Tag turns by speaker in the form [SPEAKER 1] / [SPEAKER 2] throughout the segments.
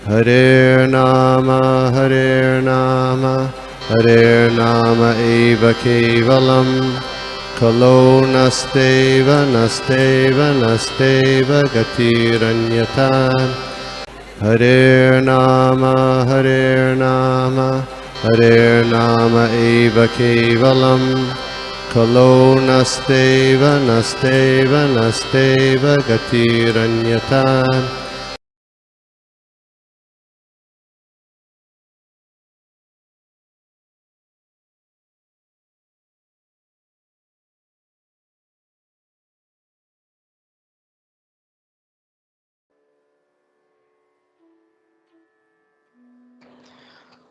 [SPEAKER 1] Hare Nama Hare Nama eva kevalam Kalo nasteva nasteva nasteva gatiranyatan Hare Nama eva kevalam Kalo nasteva nasteva nasteva gatiranyatan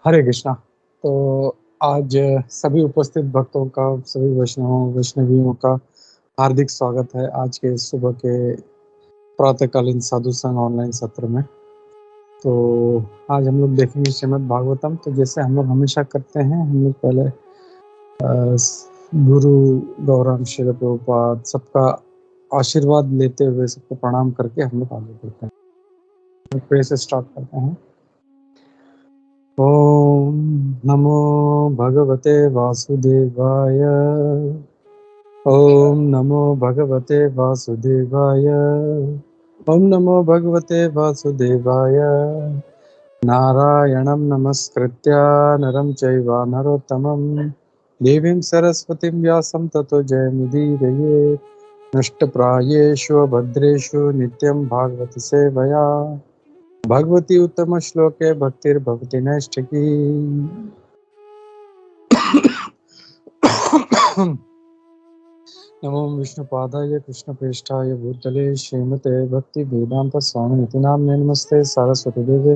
[SPEAKER 2] हरे कृष्णा। तो आज सभी उपस्थित भक्तों का, सभी वैष्णवियों का हार्दिक स्वागत है आज के सुबह के प्रातःकालीन साधु संघ ऑनलाइन सत्र में। तो आज हम लोग देखेंगे श्रीमद् भागवतम। तो जैसे हम लोग हमेशा करते हैं, हम लोग पहले गुरु गौरांग श्रील प्रभुपाद सबका आशीर्वाद लेते हुए, सबको प्रणाम करके हम लोग आगे बढ़ते हैं। फिर से स्टार्ट करते हैं। ओम नमो भगवते वासुदेवाय। ओम नमो भगवते वासुदेवाय। ओम नमो भगवते वासुदेवाय। नारायणं नमस्कृत्य नरं चैव नरोत्तमं देवीं सरस्वतीं व्यासं ततो जयमुदीरयेत्। नष्टप्रायेषु भद्रेषु नित्यं भागवत सेवया भगवती उत्तम श्लोके भक्तिर्भवति नैष्ठिकी। नमो विष्णुपादाय कृष्णप्रेष्ठाय भूतले श्रीमते भक्ति वेदांत स्वामिनिति नाम्ने नमस्ते सारस्वती देवे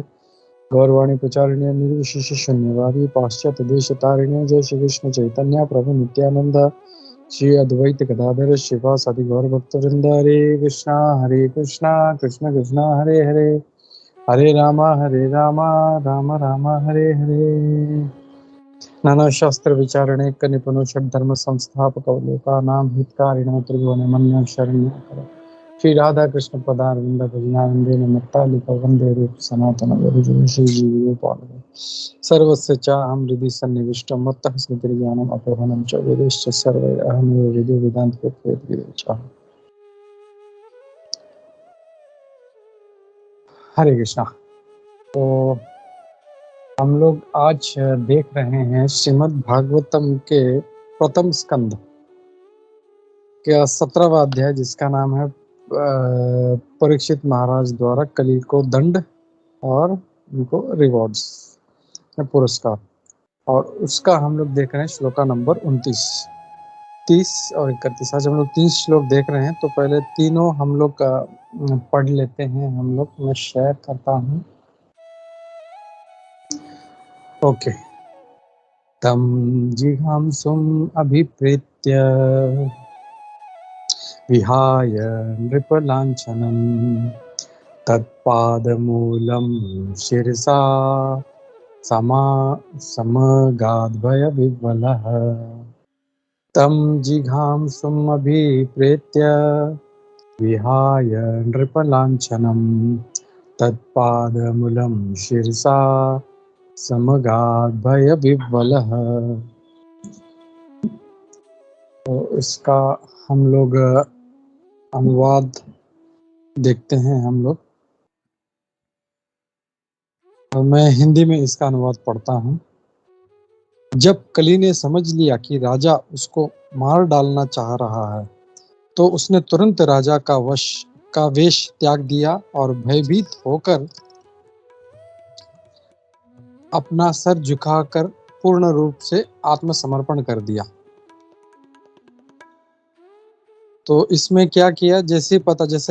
[SPEAKER 2] गौरवाणी प्रचारिणे निर्विशेष शून्यवादी पाश्चात्य देश तारिणे जय श्री कृष्ण चैतन्य प्रभु नित्यानंद श्री अद्वैत गदाधर शिवासादि गौर भक्तवृंद। हरे कृष्णा कृष्ण कृष्णा हरे हरे, हरे रामा राम राम हरे हरे। नाना शास्त्र विचारणे निपुणो षड धर्म संस्थापक लोकानां हितकारिणो त्रिभुवन मन्य शरण्य श्री राधा कृष्ण पदारविंद भजनानंदेन मत्तालिका वंदे रूप सनातन गुरुजन श्री जीवोपाल सर्वस्य चाहं हृदि सन्निविष्टं मत्तः स्मृतिर्ज्ञानम् अपोहनं च वेदैश्च सर्वैरहमेव विदो वेदान्तवेद्यः। हरे कृष्णा। तो हम लोग आज देख रहे हैं श्रीमद् भागवतम के प्रथम स्कंद का 17वां अध्याय, जिसका नाम है परीक्षित महाराज द्वारा कली को दंड और उनको रिवॉर्ड्स, पुरस्कार। और उसका हम लोग देख रहे हैं श्लोका नंबर 29, 30 और 31। आज हम लोग 30 श्लोक देख रहे हैं। तो पहले तीनों हम लोग पढ़ लेते हैं। हम लोग, मैं शेयर करता हूँ। ओके। तम जिघांसुम अभिप्रेत्य विहाय नृपलांछनम् तत्पादमूलं शिरसा समगाद्भयविह्वलः। तं जिघांसुम् अभिप्रेत्य विहाय नृपलांछनं तत्पादमूलं शिरसा समगाद्भयविह्वलः। तो इसका हम लोग अनुवाद देखते हैं हम लोग। और मैं हिंदी में इसका अनुवाद पढ़ता हूँ। जब कली ने समझ लिया कि राजा उसको मार डालना चाह रहा है, तो उसने तुरंत राजा का वेश त्याग दिया और भयभीत होकर अपना सर झुकाकर पूर्ण रूप से आत्मसमर्पण कर दिया। तो इसमें क्या किया, जैसे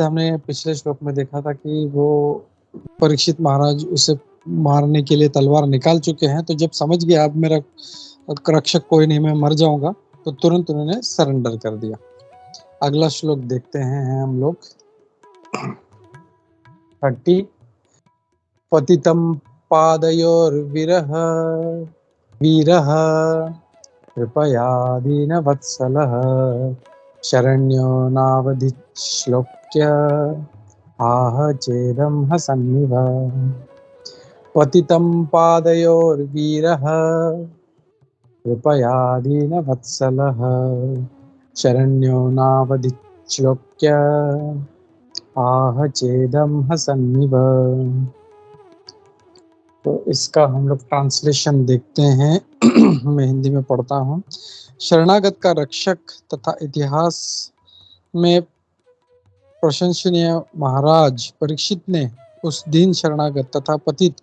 [SPEAKER 2] हमने पिछले श्लोक में देखा था कि वो परीक्षित महाराज उसे मारने के लिए तलवार निकाल चुके हैं। तो जब समझ गया अब मेरा रक्षक कोई नहीं, मैं मर जाऊंगा, तो तुरंत उन्होंने सरेंडर कर दिया। अगला श्लोक देखते हैं हम लोग। 30। पतितं पादयोर्विरह वीरः कृपया दीनवत्सलः शरण्यो नावधिश्लोक्य आह चेदं हसन्निव। पतितं पादयोर्वीरः कृपया दीनवत्सलः शरण्यो नावधिश्लोक्य आह चेदम हसन्निव। तो इसका हम लोग ट्रांसलेशन देखते हैं। मैं हिंदी में पढ़ता हूँ। शरणागत का रक्षक तथा इतिहास में प्रशंसनीय महाराज परीक्षित ने उस दीन शरणागत तथा पतित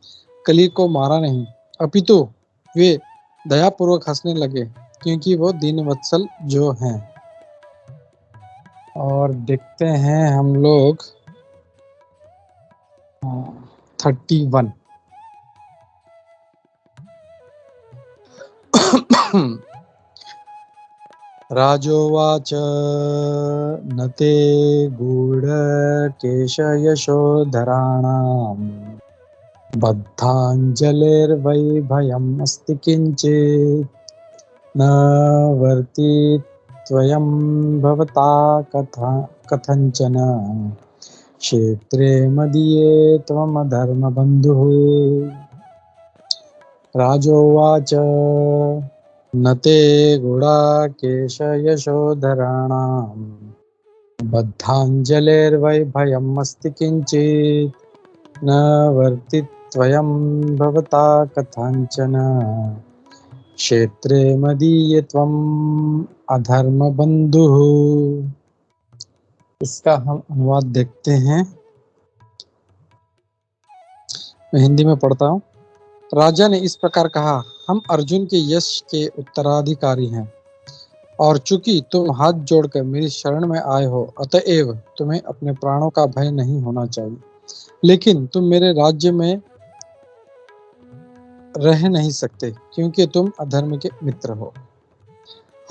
[SPEAKER 2] कली को मारा नहीं, अपितु वे दयापूर्वक हंसने लगे, क्योंकि वो दीन वत्सल जो हैं। और देखते हैं हम लोग 31। राजोवाच न ते गूढकेशयशोधराणाम् बद्धाञ्जलिर्वैभयम् अस्ति किञ्चित् न वर्तित्वयं भवता कथञ्चन क्षेत्रे मदीये त्वमधर्मबन्धुः। राजोवाच न ते गुडाकेशयशोधराणाम् बद्धाञ्जलिर्वैभयम् अस्ति किञ्चित् न वर्तित्वयं भवता कथञ्चन क्षेत्रे मदीये त्वम् अधर्मबन्धुः। इसका हम अनुवाद देखते हैं। मैं हिंदी में पढ़ता हूँ। राजा ने इस प्रकार कहा, हम अर्जुन के यश के उत्तराधिकारी हैं, और चूंकि तुम हाथ जोड़कर मेरी शरण में आए हो, अतएव तुम्हें अपने प्राणों का भय नहीं होना चाहिए। लेकिन तुम मेरे राज्य में रह नहीं सकते, क्योंकि तुम अधर्म के मित्र हो।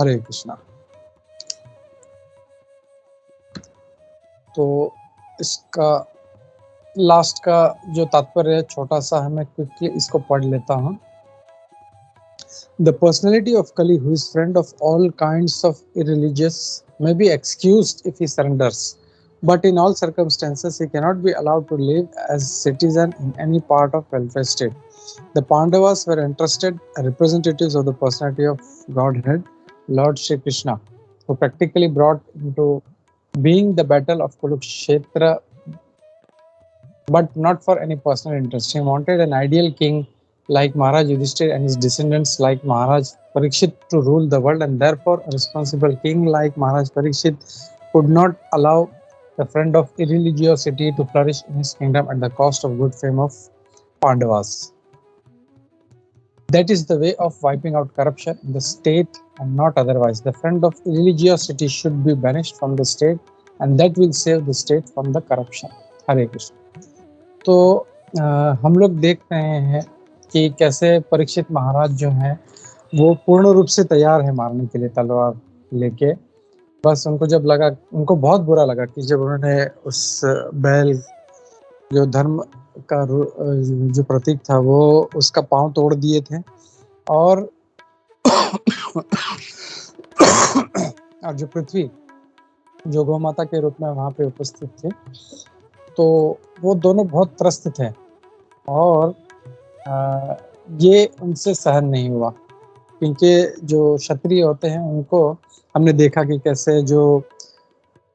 [SPEAKER 2] हरे कृष्णा। तो इसका लास्ट का जो तात्पर्य है छोटा सा है, मैं क्विकली इसको पढ़ लेता हूँ। The personality of Kali, who is friend of all kinds of irreligious, may be excused if he surrenders, but in all circumstances he cannot be allowed to live as citizen in any part of welfare state. The Pandavas were entrusted representatives of the personality of Godhead, Lord Shri Krishna, who practically brought into being the battle of Kurukshetra, but not for any personal interest. He wanted an ideal king like Maharaj Yudhishthir and his descendants like Maharaj Parikshit to rule the world, and therefore a responsible king like Maharaj Parikshit could not allow the friend of irreligiosity to flourish in his kingdom at the cost of good fame of Pandavas. That is the way of wiping out corruption in the state and not otherwise. The friend of religiosity should be banished from the state, and that will save the state from the corruption. Hare Krishna. तो हम लोग देख रहे हैं कि कैसे परीक्षित महाराज जो हैं वो पूर्ण रूप से तैयार है मारने के लिए तलवार लेके। बस उनको जब लगा, उनको बहुत बुरा लगा कि जब उन्होंने उस बैल जो धर्म का जो प्रतीक था वो उसका पांव तोड़ दिए थे, और और जो पृथ्वी जो गौ माता के रूप में वहां पे उपस्थित थे, तो वो दोनों बहुत त्रस्त थे, और ये उनसे सहन नहीं हुआ, क्योंकि जो क्षत्रिय होते हैं उनको हमने देखा कि कैसे जो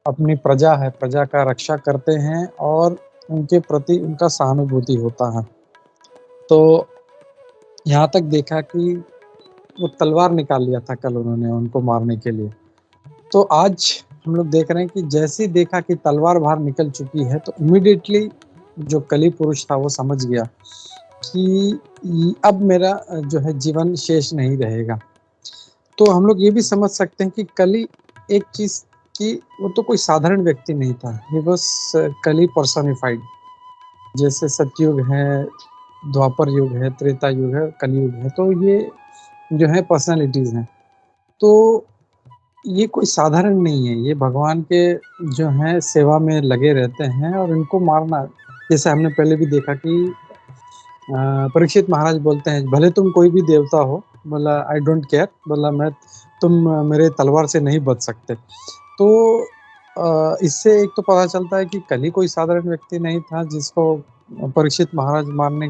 [SPEAKER 2] अपनी प्रजा है, प्रजा का रक्षा करते हैं और उनके प्रति उनका सहानुभूति होता है। तो यहाँ तक देखा कि वो तलवार निकाल लिया था कल उन्होंने उनको मारने के लिए। तो आज हम लोग देख रहे हैं कि जैसे ही देखा कि तलवार बाहर निकल चुकी है, तो इमीडिएटली जो कली पुरुष था वो समझ गया कि अब मेरा जो है जीवन शेष नहीं रहेगा। तो हम लोग ये भी समझ सकते हैं कि कली एक चीज कि वो तो कोई साधारण व्यक्ति नहीं था, ही वाज कली पर्सोनिफाइड। जैसे सतयुग है, द्वापर युग है, त्रेता युग है, कलयुग है, तो ये जो है पर्सनालिटीज हैं। तो ये कोई साधारण नहीं है, ये भगवान के जो है सेवा में लगे रहते हैं, और इनको मारना, जैसे हमने पहले भी देखा कि परीक्षित महाराज बोलते हैं, भले तुम कोई भी देवता हो, बोला आई डोंट केयर, बोला मैं तुम मेरे तलवार से नहीं बच सकते। तो इससे एक तो पता चलता है कि कली कोई साधारण व्यक्ति नहीं था जिसको परीक्षित महाराज मारने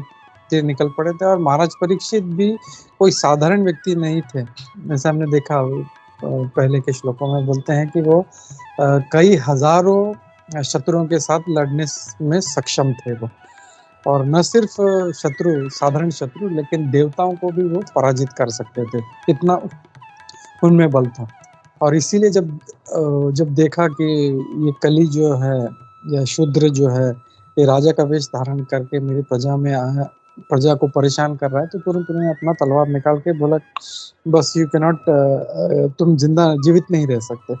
[SPEAKER 2] क्षत्रिय निकल पड़े थे। और महाराज परीक्षित भी कोई साधारण व्यक्ति नहीं थे। जैसे हमने देखा पहले के श्लोकों में बोलते हैं कि वो कई हजारों शत्रुओं के साथ लड़ने में सक्षम थे वो। और न सिर्फ साधारण शत्रु, लेकिन देवताओं को भी वो पराजित कर सकते थे, इतना उनमें बल था। और इसीलिए जब देखा कि ये कली जो है या शूद्र जो है ये राजा का वेश धारण करके मेरी प्रजा में आया, प्रजा को परेशान कर रहा है, तो तुरंत उन्होंने अपना तलवार निकाल के बोला बस यू कैन नॉट, तुम जीवित नहीं रह सकते।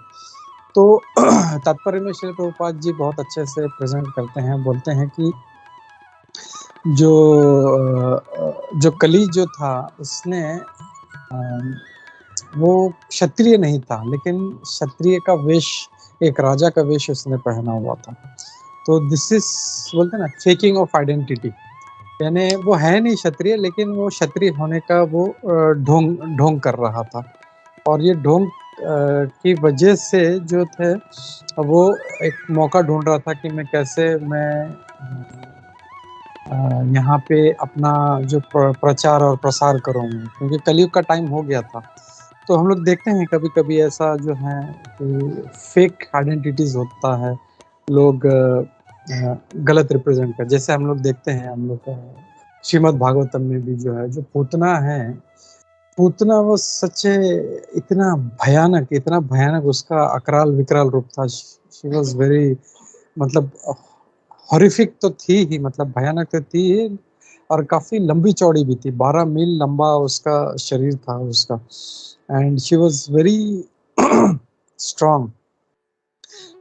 [SPEAKER 2] तो तात्पर्य में श्री प्रभुपाद जी बहुत अच्छे से प्रेजेंट करते हैं, बोलते हैं कि जो कली जो था उसने वो क्षत्रिय नहीं था, लेकिन क्षत्रिय का वेश, एक राजा का वेश उसने पहना हुआ था। तो दिस इज बोलते हैं ना फेकिंग ऑफ आइडेंटिटी, यानी वो है नहीं क्षत्रिय, लेकिन वो क्षत्रिय होने का वो ढोंग कर रहा था। और ये ढोंग की वजह से जो थे वो एक मौका ढूंढ रहा था कि मैं कैसे यहाँ पे अपना जो प्रचार और प्रसार करूँगा, क्योंकि कलयुग का टाइम हो गया था। तो हम लोग देखते हैं कभी कभी ऐसा जो है फेक आइडेंटिटीज होता है, लोग गलत रिप्रेजेंट कर, जैसे हम लोग देखते हैं हम लोग श्रीमद् भागवतम में भी जो है जो पूतना है, पूतना वो सच्चे इतना भयानक उसका अकराल विकराल रूप था। शी वॉज वेरी, मतलब हॉरिफिक तो थी ही, मतलब भयानक तो थी ही, और काफी लंबी चौड़ी भी थी, 12 मील लंबा उसका शरीर था उसका। And she was very strong.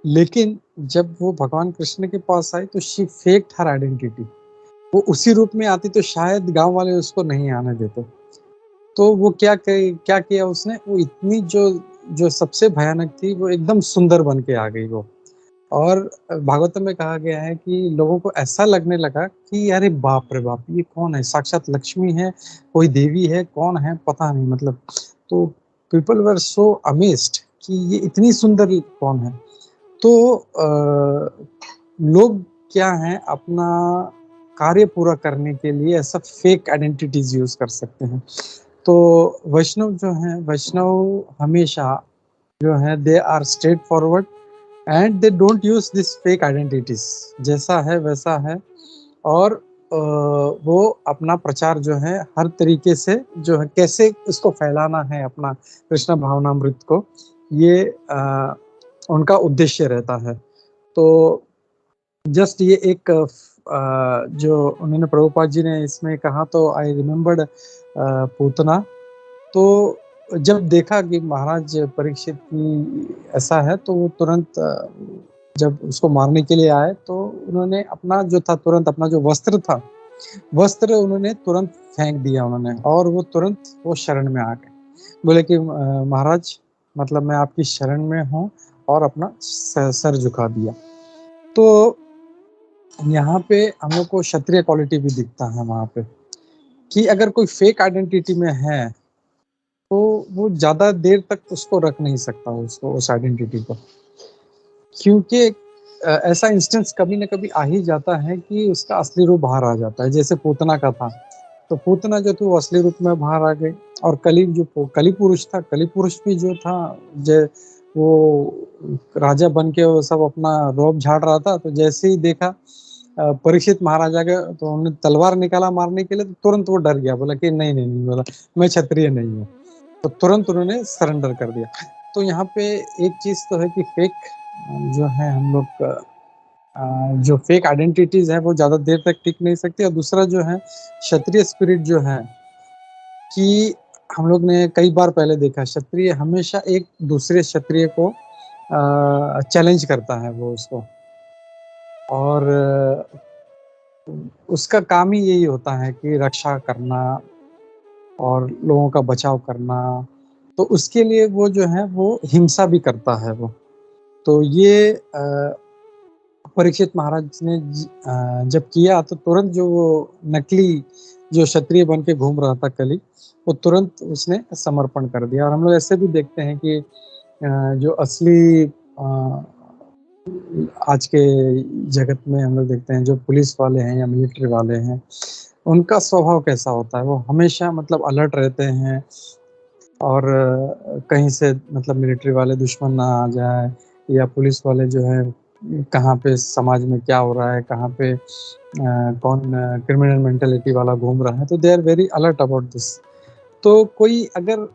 [SPEAKER 2] लेकिन जब वो भगवान कृष्ण के पास आई तो शी फेक्ड हर आइडेंटिटी। वो उसी रूप में आती तो शायद गांव वाले उसको नहीं आने देते। तो वो क्या किया उसने, वो इतनी जो सबसे भयानक थी वो एकदम सुंदर बन के आ गई वो। और भागवतम में कहा गया है कि लोगों को ऐसा लगने लगा कि अरे बाप रे बाप, ये कौन है, साक्षात लक्ष्मी है, कोई देवी है, कौन है पता नहीं, मतलब। तो पीपल वर सो अमेज्ड कि ये इतनी सुंदर कौन है। तो लोग क्या है, अपना कार्य पूरा करने के लिए ऐसा फेक आइडेंटिटीज यूज कर सकते हैं। तो वैष्णव जो है, वैष्णव हमेशा जो है they are straightforward and they don't use this fake identities, जैसा है वैसा है। और वो अपना प्रचार जो है हर तरीके से जो है कैसे इसको फैलाना है, अपना कृष्ण भावनामृत को, ये उनका उद्देश्य रहता है। तो जस्ट ये एक जो उन्होंने प्रभुपाद जी ने इसमें कहा, तो आई रिमेम्बर्ड पूतना। तो जब देखा कि महाराज परीक्षित की ऐसा है, तो वो तुरंत जब उसको मारने के लिए आए तो उन्होंने अपना जो था, तुरंत अपना जो वस्त्र उन्होंने तुरंत फेंक दिया उन्होंने, और वो तुरंत वो शरण में आ गए। बोले कि महाराज, मतलब मैं आपकी शरण में हूँ, और अपना सर झुका दिया। तो यहाँ पे हम लोग को क्षत्रिय क्वालिटी भी दिखता है वहां पे, कि अगर कोई फेक आइडेंटिटी में है तो वो ज्यादा देर तक उसको रख नहीं सकता, उसको उस आइडेंटिटी को, क्योंकि ऐसा इंस्टेंस कभी ना कभी आ ही जाता है कि उसका असली रूप बाहर आ जाता है। जैसे पूतना का था, तो पूतना जो थी वो असली रूप में बाहर आ गई। और कली पुरुष था, कली पुरुष भी जो था, वो राजा बन के वो सब अपना रोब झाड़ रहा था। तो जैसे ही देखा परीक्षित महाराजा के, तो उन्होंने तलवार निकाला मारने के लिए, तो तुरंत वो डर गया, बोला कि नहीं नहीं नहीं, बोला मैं क्षत्रिय नहीं हूँ। तो तुरंत उन्होंने सरेंडर कर दिया। तो यहाँ पे एक चीज तो है कि फेक जो है हम लोग जो फेक आइडेंटिटीज है वो ज्यादा देर तक टिक नहीं सकती। और दूसरा जो है क्षत्रिय स्पिरिट जो है, कि हम लोग ने कई बार पहले देखा, क्षत्रिय हमेशा एक दूसरे क्षत्रिय को चैलेंज करता है वो उसको, और उसका काम ही यही होता है कि रक्षा करना और लोगों का बचाव करना। तो उसके लिए वो जो है वो हिंसा भी करता है वो। तो ये परीक्षित महाराज ने जब किया, तो तुरंत जो वो नकली जो क्षत्रिय बन के घूम रहा था कली, वो तुरंत उसने समर्पण कर दिया। और हम लोग ऐसे भी देखते हैं कि जो असली आज के जगत में हम लोग देखते हैं, जो पुलिस वाले हैं या मिलिट्री वाले हैं, उनका स्वभाव कैसा होता है? वो हमेशा मतलब अलर्ट रहते हैं और कहीं से मतलब मिलिट्री वाले दुश्मन ना आ जाए या पुलिस वाले जो है कहाँ पे समाज में क्या हो रहा है, कहाँ पे कौन क्रिमिनल मेंटेलिटी वाला घूम रहा है, तो they are very alert about this. तो कोई अगर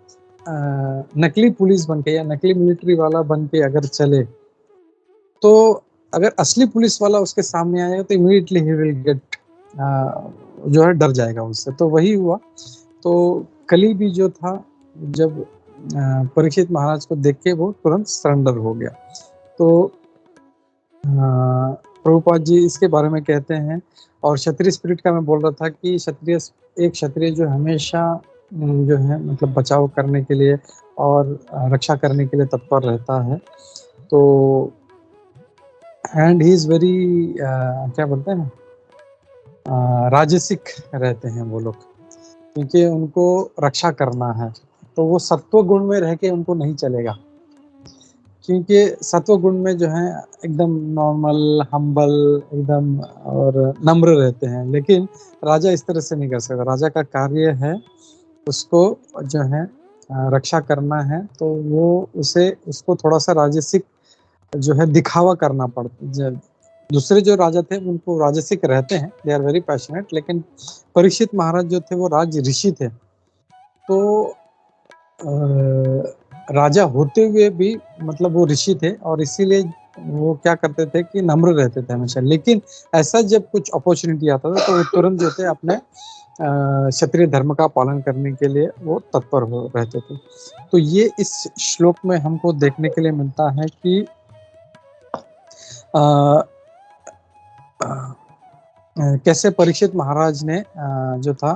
[SPEAKER 2] नकली पुलिस बन के या नकली मिलिट्री वाला बन के अगर चले, तो अगर असली पुलिस वाला उसके सामने आएगा तो इमीडिएटली ही विल गेट जो है डर जाएगा उससे। तो वही हुआ। तो कली भी जो था, जब परीक्षित महाराज को देख के वो तुरंत सरेंडर हो गया। तो प्रभुपाद जी इसके बारे में कहते हैं। और क्षत्रिय स्पिरिट का मैं बोल रहा था कि एक क्षत्रिय जो हमेशा जो है मतलब बचाव करने के लिए और रक्षा करने के लिए तत्पर रहता है। तो एंड ही इज वेरी क्या बोलते हैं ना, राजसिक रहते हैं वो लोग, क्योंकि उनको रक्षा करना है। तो वो सत्व गुण में रह के उनको नहीं चलेगा, क्योंकि सत्व गुण में जो है एकदम नॉर्मल, हम्बल एकदम और नम्र रहते हैं। लेकिन राजा इस तरह से नहीं कर सकता। राजा का कार्य है उसको जो है रक्षा करना है, तो वो उसको थोड़ा सा राजसिक जो है दिखावा करना पड़ता। दूसरे जो राजा थे उनको राजसिक रहते हैं, दे आर वेरी पैशनेट, लेकिन परीक्षित महाराज जो थे वो राज ऋषि थे। तो राजा होते हुए भी मतलब वो ऋषि थे, और इसीलिए वो क्या करते थे कि नम्र रहते थे हमेशा। लेकिन ऐसा जब कुछ अपॉर्चुनिटी आता था तो वो तुरंत जो थे अपने क्षत्रिय धर्म का पालन करने के लिए वो तत्पर हो रहते थे। तो ये इस श्लोक में हमको देखने के लिए मिलता है कि कैसे परीक्षित महाराज ने जो था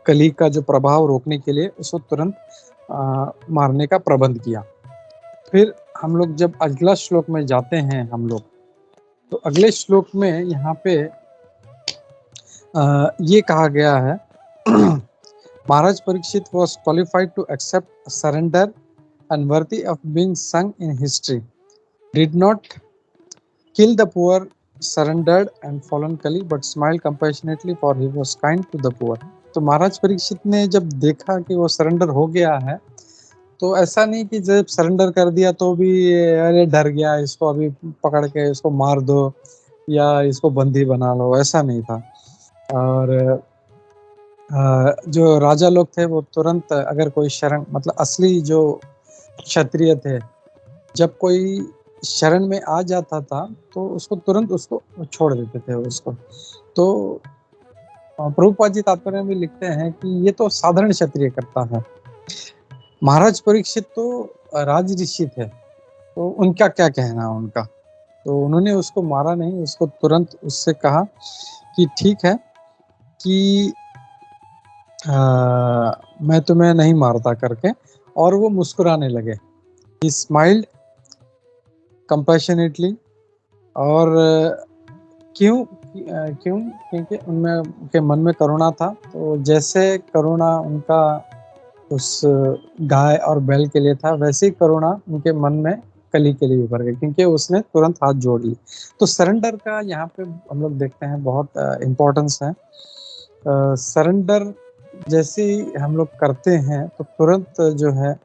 [SPEAKER 2] कली का जो प्रभाव रोकने के लिए उसको तुरंत मारने का प्रबंध किया। फिर हम लोग जब अगला श्लोक में जाते हैं हम लोग, तो अगले श्लोक में यहाँ पे ये कहा गया है महाराज Parikshit was qualified to accept surrender and worthy of being sung in history, did not kill the poor, surrendered and fallen Kali, but smiled compassionately for he was kind to the poor। तो महाराज परीक्षित ने जब देखा कि वो surrender हो गया है, तो ऐसा नहीं कि जब सरेंडर कर दिया तो भी अरे डर गया, इसको अभी पकड़ के इसको मार दो या इसको बंदी बना लो, ऐसा नहीं था। और जो राजा लोग थे वो तुरंत अगर कोई शरण मतलब असली जो क्षत्रिय थे, जब कोई शरण में आ जाता था तो उसको तुरंत उसको छोड़ देते थे उसको। तो प्रभुपाद जी तात्पर्य में लिखते हैं कि ये तो साधारण क्षत्रिय करता है, महाराज परीक्षित तो राज ऋषि थे, तो उनका क्या कहना उनका। तो उन्होंने उसको मारा नहीं, उसको तुरंत उससे कहा कि ठीक है कि मैं तुम्हें नहीं मारता करके, और वो मुस्कुराने लगे। ही स्माइल्ड कंपैशनेटली। और क्यों क्यों क्योंकि उनमें के मन में करुणा था। तो जैसे करुणा उनका उस गाय और बैल के लिए था, वैसे ही करुणा उनके मन में कली के लिए उभर गई, क्योंकि उसने तुरंत हाथ जोड़ ली। तो सरेंडर का यहाँ पे हम लोग देखते हैं बहुत इम्पोर्टेंस है। सरेंडर जैसे ही हम लोग करते हैं तो तुरंत जो है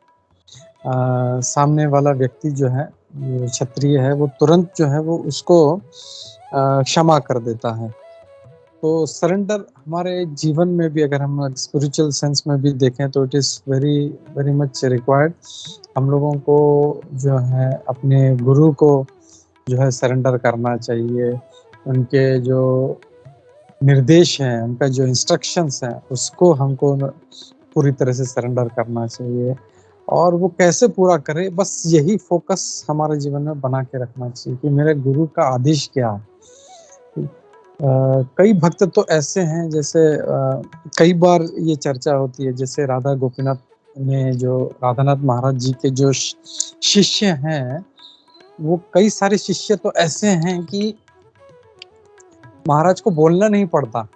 [SPEAKER 2] सामने वाला व्यक्ति जो है क्षत्रिय है, वो तुरंत जो है वो उसको क्षमा कर देता है। तो सरेंडर हमारे जीवन में भी अगर हम स्पिरिचुअल सेंस में भी देखें तो it is very very much required. हम लोगों को जो है अपने गुरु को जो है सरेंडर करना चाहिए। उनके जो निर्देश हैं, उनका जो इंस्ट्रक्शंस हैं, उसको हमको पूरी तरह से सरेंडर करना चाहिए। और वो कैसे पूरा करे, बस यही फोकस हमारे जीवन में बना के रखना चाहिए कि मेरे गुरु का आदेश क्या है। कई भक्त तो ऐसे हैं, जैसे कई बार ये चर्चा होती है, जैसे राधा गोपीनाथ में जो राधानाथ महाराज जी के जो शिष्य हैं, वो कई सारे शिष्य तो ऐसे हैं कि महाराज को बोलना नहीं पड़ता,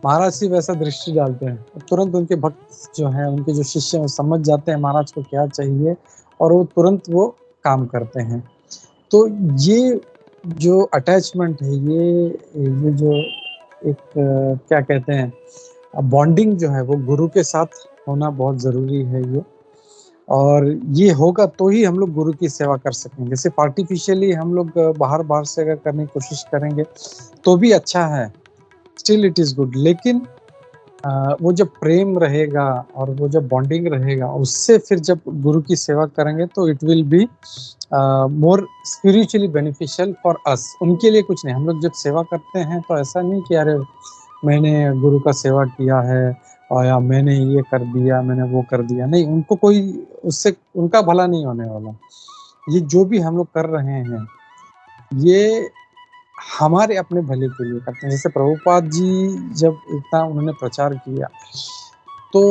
[SPEAKER 2] महाराज सिर्फ ऐसा दृष्टि डालते हैं, तुरंत उनके भक्त जो हैं, उनके जो शिष्य हैं, समझ जाते हैं महाराज को क्या चाहिए और वो तुरंत वो काम करते हैं। तो ये जो अटैचमेंट है, ये जो क्या कहते हैं बॉन्डिंग जो है वो गुरु के साथ होना बहुत ज़रूरी है ये। और ये होगा तो ही हम लोग गुरु की सेवा कर सकेंगे। सिर्फ आर्टिफिशियली हम लोग बाहर बाहर से अगर करने की कोशिश करेंगे तो भी अच्छा है, स्टिल इट इज़ गुड। लेकिन वो जब प्रेम रहेगा और वो जब बॉन्डिंग रहेगा, उससे फिर जब गुरु की सेवा करेंगे तो it will be more spiritually beneficial for us. उनके लिए कुछ नहीं, हम लोग जब सेवा करते हैं तो ऐसा नहीं कि अरे मैंने गुरु का सेवा किया है और या मैंने ये कर दिया, मैंने वो कर दिया, नहीं, उनको कोई उससे उनका भला नहीं होने वाला। ये जो भी हम लोग कर रहे हैं ये हमारे अपने भले के लिए करते हैं। जैसे प्रभुपाद जी जब इतना उन्होंने प्रचार किया तो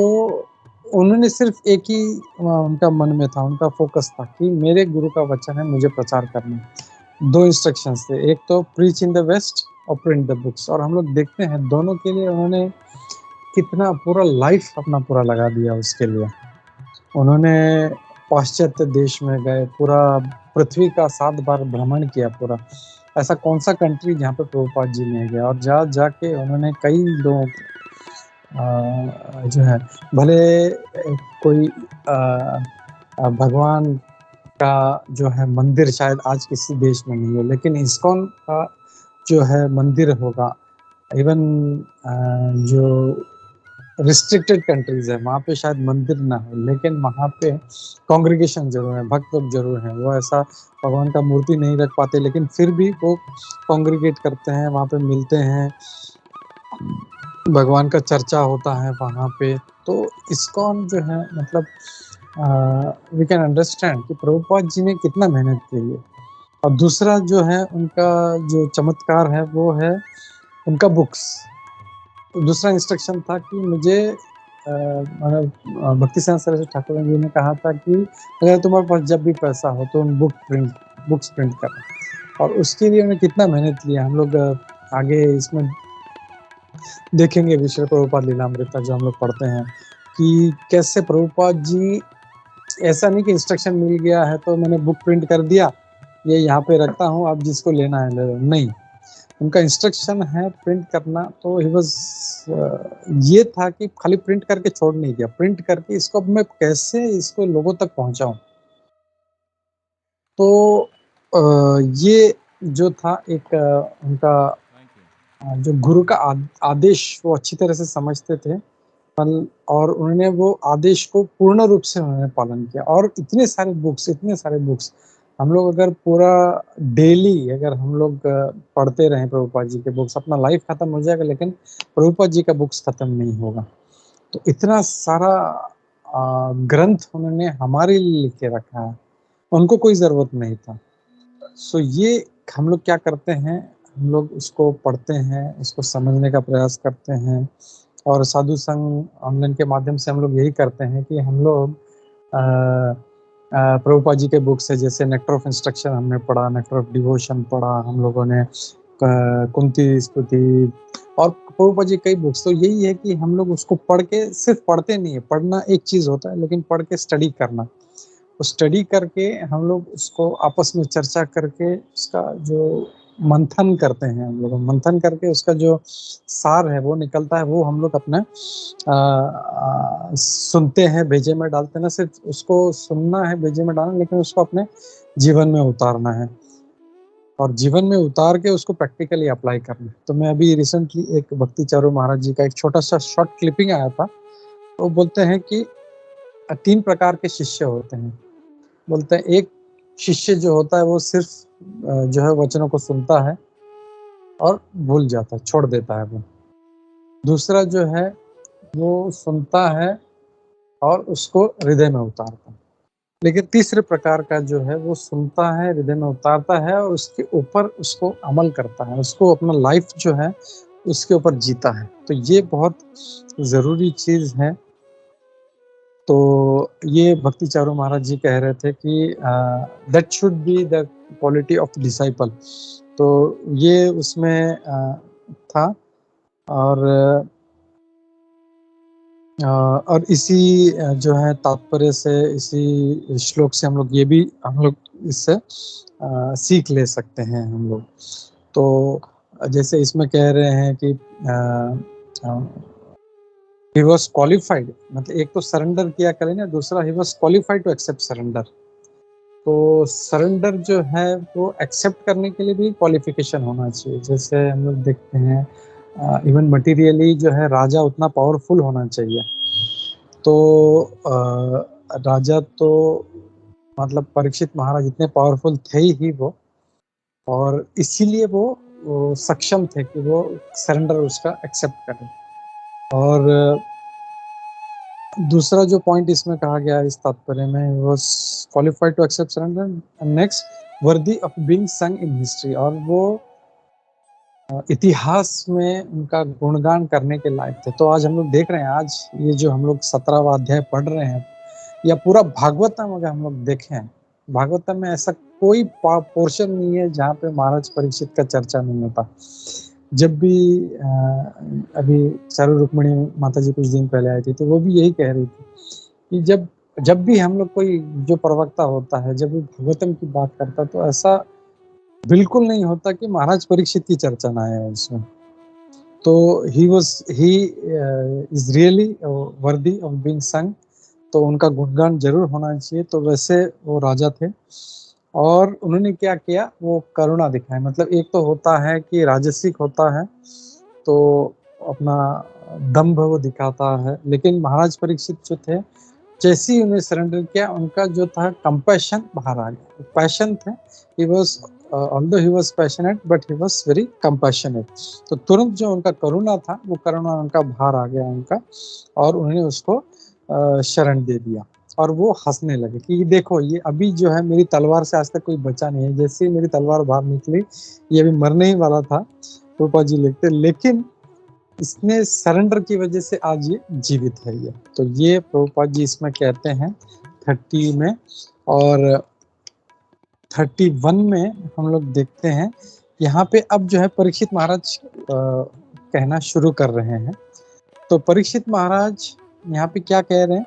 [SPEAKER 2] उन्होंने सिर्फ एक ही उनका मन में था, उनका फोकस था कि मेरे गुरु का वचन है, मुझे प्रचार करना है। 2 इंस्ट्रक्शंस थे, एक तो प्रीच इन द वेस्ट और प्रिंट द बुक्स। और हम लोग देखते हैं दोनों के लिए उन्होंने कितना पूरा लाइफ अपना पूरा लगा दिया उसके लिए। उन्होंने पाश्चात्य देश में गए, पूरा पृथ्वी का 7 बार भ्रमण किया पूरा। ऐसा कौन सा कंट्री जहाँ पे प्रभुपाद जी नहीं गए, और जा जाके उन्होंने कई लोगों जो है भले कोई भगवान का जो है मंदिर शायद आज किसी देश में नहीं हो, लेकिन इस्कॉन का जो है मंदिर होगा, इवन जो रिस्ट्रिक्टेड कंट्रीज है वहाँ पे शायद मंदिर ना हो, लेकिन वहाँ पे कांग्रेगेशन जरूर है, भक्त लोग जरूर हैं। वो ऐसा भगवान का मूर्ति नहीं रख पाते, लेकिन फिर भी वो कांग्रेगेट करते हैं, वहाँ पे मिलते हैं, भगवान का चर्चा होता है वहाँ पे। तो इस्कॉन जो है मतलब वी कैन अंडरस्टैंड कि प्रभुपाद जी ने कितना मेहनत की है। और दूसरा जो है उनका जो चमत्कार है वो है उनका बुक्स। तो दूसरा इंस्ट्रक्शन था कि मुझे भक्ति सिद्धांत सरस्वती ठाकुर जी ने कहा था कि अगर तुम्हारे पास जब भी पैसा हो तो उन बुक्स प्रिंट करना। और उसके लिए उन्होंने कितना मेहनत किया हम लोग आगे इसमें देखेंगे। विश्व प्रभुपाद लीलामृता जो हम लोग पढ़ते हैं कि कैसे प्रभुपाद जी, ऐसा नहीं कि इंस्ट्रक्शन मिल गया है तो मैंने बुक प्रिंट कर दिया, ये यहाँ पे रखता हूँ, अब जिसको लेना है ले लो, नहीं। उनका इंस्ट्रक्शन है प्रिंट करना, तो ही वाज ये था कि खाली प्रिंट करके छोड़ नहीं दिया, प्रिंट करके इसको अब मैं कैसे इसको लोगों तक पहुंचाऊं। तो ये जो था एक उनका जो गुरु का आदेश वो अच्छी तरह से समझते थे, और उन्होंने वो आदेश को पूर्ण रूप से उन्होंने पालन किया। और इतने सारे बुक्स हम लोग अगर पूरा डेली अगर हम लोग पढ़ते रहें प्रभुपाद जी के बुक्स, अपना लाइफ खत्म हो जाएगा, लेकिन प्रभुपाद जी का बुक्स खत्म नहीं होगा। तो इतना सारा ग्रंथ उन्होंने हमारे लिए लिख के रखा है, उनको कोई ज़रूरत नहीं था। सो ये हम लोग क्या करते हैं, हम लोग उसको पढ़ते हैं, उसको समझने का प्रयास करते हैं। और साधु संघ ऑनलाइन के माध्यम से हम लोग यही करते हैं कि हम लोग प्रभुपाद जी के बुक्स है, जैसे नेक्टर ऑफ इंस्ट्रक्शन हमने पढ़ा, नेक्टर ऑफ डिवोशन पढ़ा हम लोगों ने, कुंती स्तुति, और प्रभुपाद जी कई बुक्स। तो यही है कि हम लोग उसको पढ़ के, सिर्फ पढ़ते नहीं है, पढ़ना एक चीज़ होता है, लेकिन पढ़ के स्टडी करना, तो स्टडी करके हम लोग उसको आपस में चर्चा करके उसका जो मंथन करते हैं, हम लोग मंथन करके उसका जो सार है वो निकलता है, वो हम लोग अपने सुनते हैं, भेजे में डालते हैं। ना सिर्फ उसको सुनना है, भेजे में डालना, लेकिन उसको अपने जीवन में उतारना है, और जीवन में उतार के उसको प्रैक्टिकली अप्लाई करना है। तो मैं अभी रिसेंटली एक भक्ति चारू महाराज जी का एक छोटा सा शॉर्ट क्लिपिंग आया था, तो बोलते हैं कि 3 प्रकार के शिष्य होते हैं। बोलते हैं एक शिष्य जो होता है वो सिर्फ जो है वचनों को सुनता है और भूल जाता है, छोड़ देता है वो। दूसरा जो है वो सुनता है और उसको हृदय में उतारता है। लेकिन तीसरे प्रकार का जो है वो सुनता है, हृदय में उतारता है और उसके ऊपर उसको अमल करता है, उसको अपना लाइफ जो है उसके ऊपर जीता है। तो ये बहुत ज़रूरी चीज़ है। तो ये भक्ति चारू महाराज जी कह रहे थे कि that should be the quality of disciple. तो ये उसमें था। और इसी जो है तात्पर्य से, इसी श्लोक से हम लोग इससे सीख ले सकते हैं हम लोग। तो जैसे इसमें कह रहे हैं कि ही वॉज क्वालिफाइड, मतलब एक तो सरेंडर किया करें ना, दूसरा ही was qualified to accept surrender. तो सरेंडर जो है वो एक्सेप्ट करने के लिए भी क्वालिफिकेशन होना चाहिए। जैसे हम लोग देखते हैं इवन मटेरियली जो है राजा उतना पावरफुल होना चाहिए। तो राजा तो मतलब परीक्षित महाराज इतने पावरफुल थे ही वो, और इसीलिए वो सक्षम थे कि वो सरेंडर उसका एक्सेप्ट करें। और दूसरा जो पॉइंट इसमें कहा गया है इस तात्पर्य में, वो qualified to accept surrender. Next, worthy of being sung in history, और वो इतिहास में उनका गुणगान करने के लायक थे। तो आज हम लोग देख रहे हैं, आज ये जो हम लोग 17वां अध्याय पढ़ रहे हैं, या पूरा भागवतम अगर हम लोग देखें, भागवतम में ऐसा कोई पोर्शन नहीं है जहाँ पे महाराज परीक्षित का चर्चा नहीं होता। जब भी अभी चारू रुक्मिणी माता जी कुछ दिन पहले आई थी, तो वो भी यही कह रही थी कि जब भी हम लोग कोई जो प्रवक्ता होता है, जब भी भागवतम की बात करता, तो ऐसा बिल्कुल नहीं होता कि महाराज परीक्षित की चर्चा ना आए उसमें। तो ही इज रियली वर्दी ऑफ बीइंग संग, तो उनका गुणगान जरूर होना चाहिए। तो वैसे वो राजा थे, और उन्होंने क्या किया, वो करुणा दिखाई। मतलब एक तो होता है कि राजसिक होता है, तो अपना दंभ वो दिखाता है, लेकिन महाराज परीक्षित जो थे, जैसे ही उन्हें सरेंडर किया, उनका जो था कंपैशन बाहर आ गया। पैशन थे, he was although he was passionate, but he was very compassionate. तो तुरंत जो उनका करुणा था, वो करुणा उनका बाहर आ गया उनका, और उन्होंने उसको शरण दे दिया। और वो हंसने लगे कि देखो, ये अभी जो है मेरी तलवार से आज तक कोई बचा नहीं है, जैसे ही मेरी तलवार बाहर निकली, ये अभी मरने ही वाला था। रूपा जी लिखते, लेकिन इसने सरेंडर की वजह से आज ये जीवित है। ये तो ये प्रभुपाद जी इसमें कहते हैं 30 में। और 31 में हम लोग देखते हैं, यहाँ पे अब जो है परीक्षित महाराज कहना शुरू कर रहे हैं। तो परीक्षित महाराज यहाँ पे क्या कह रहे हैं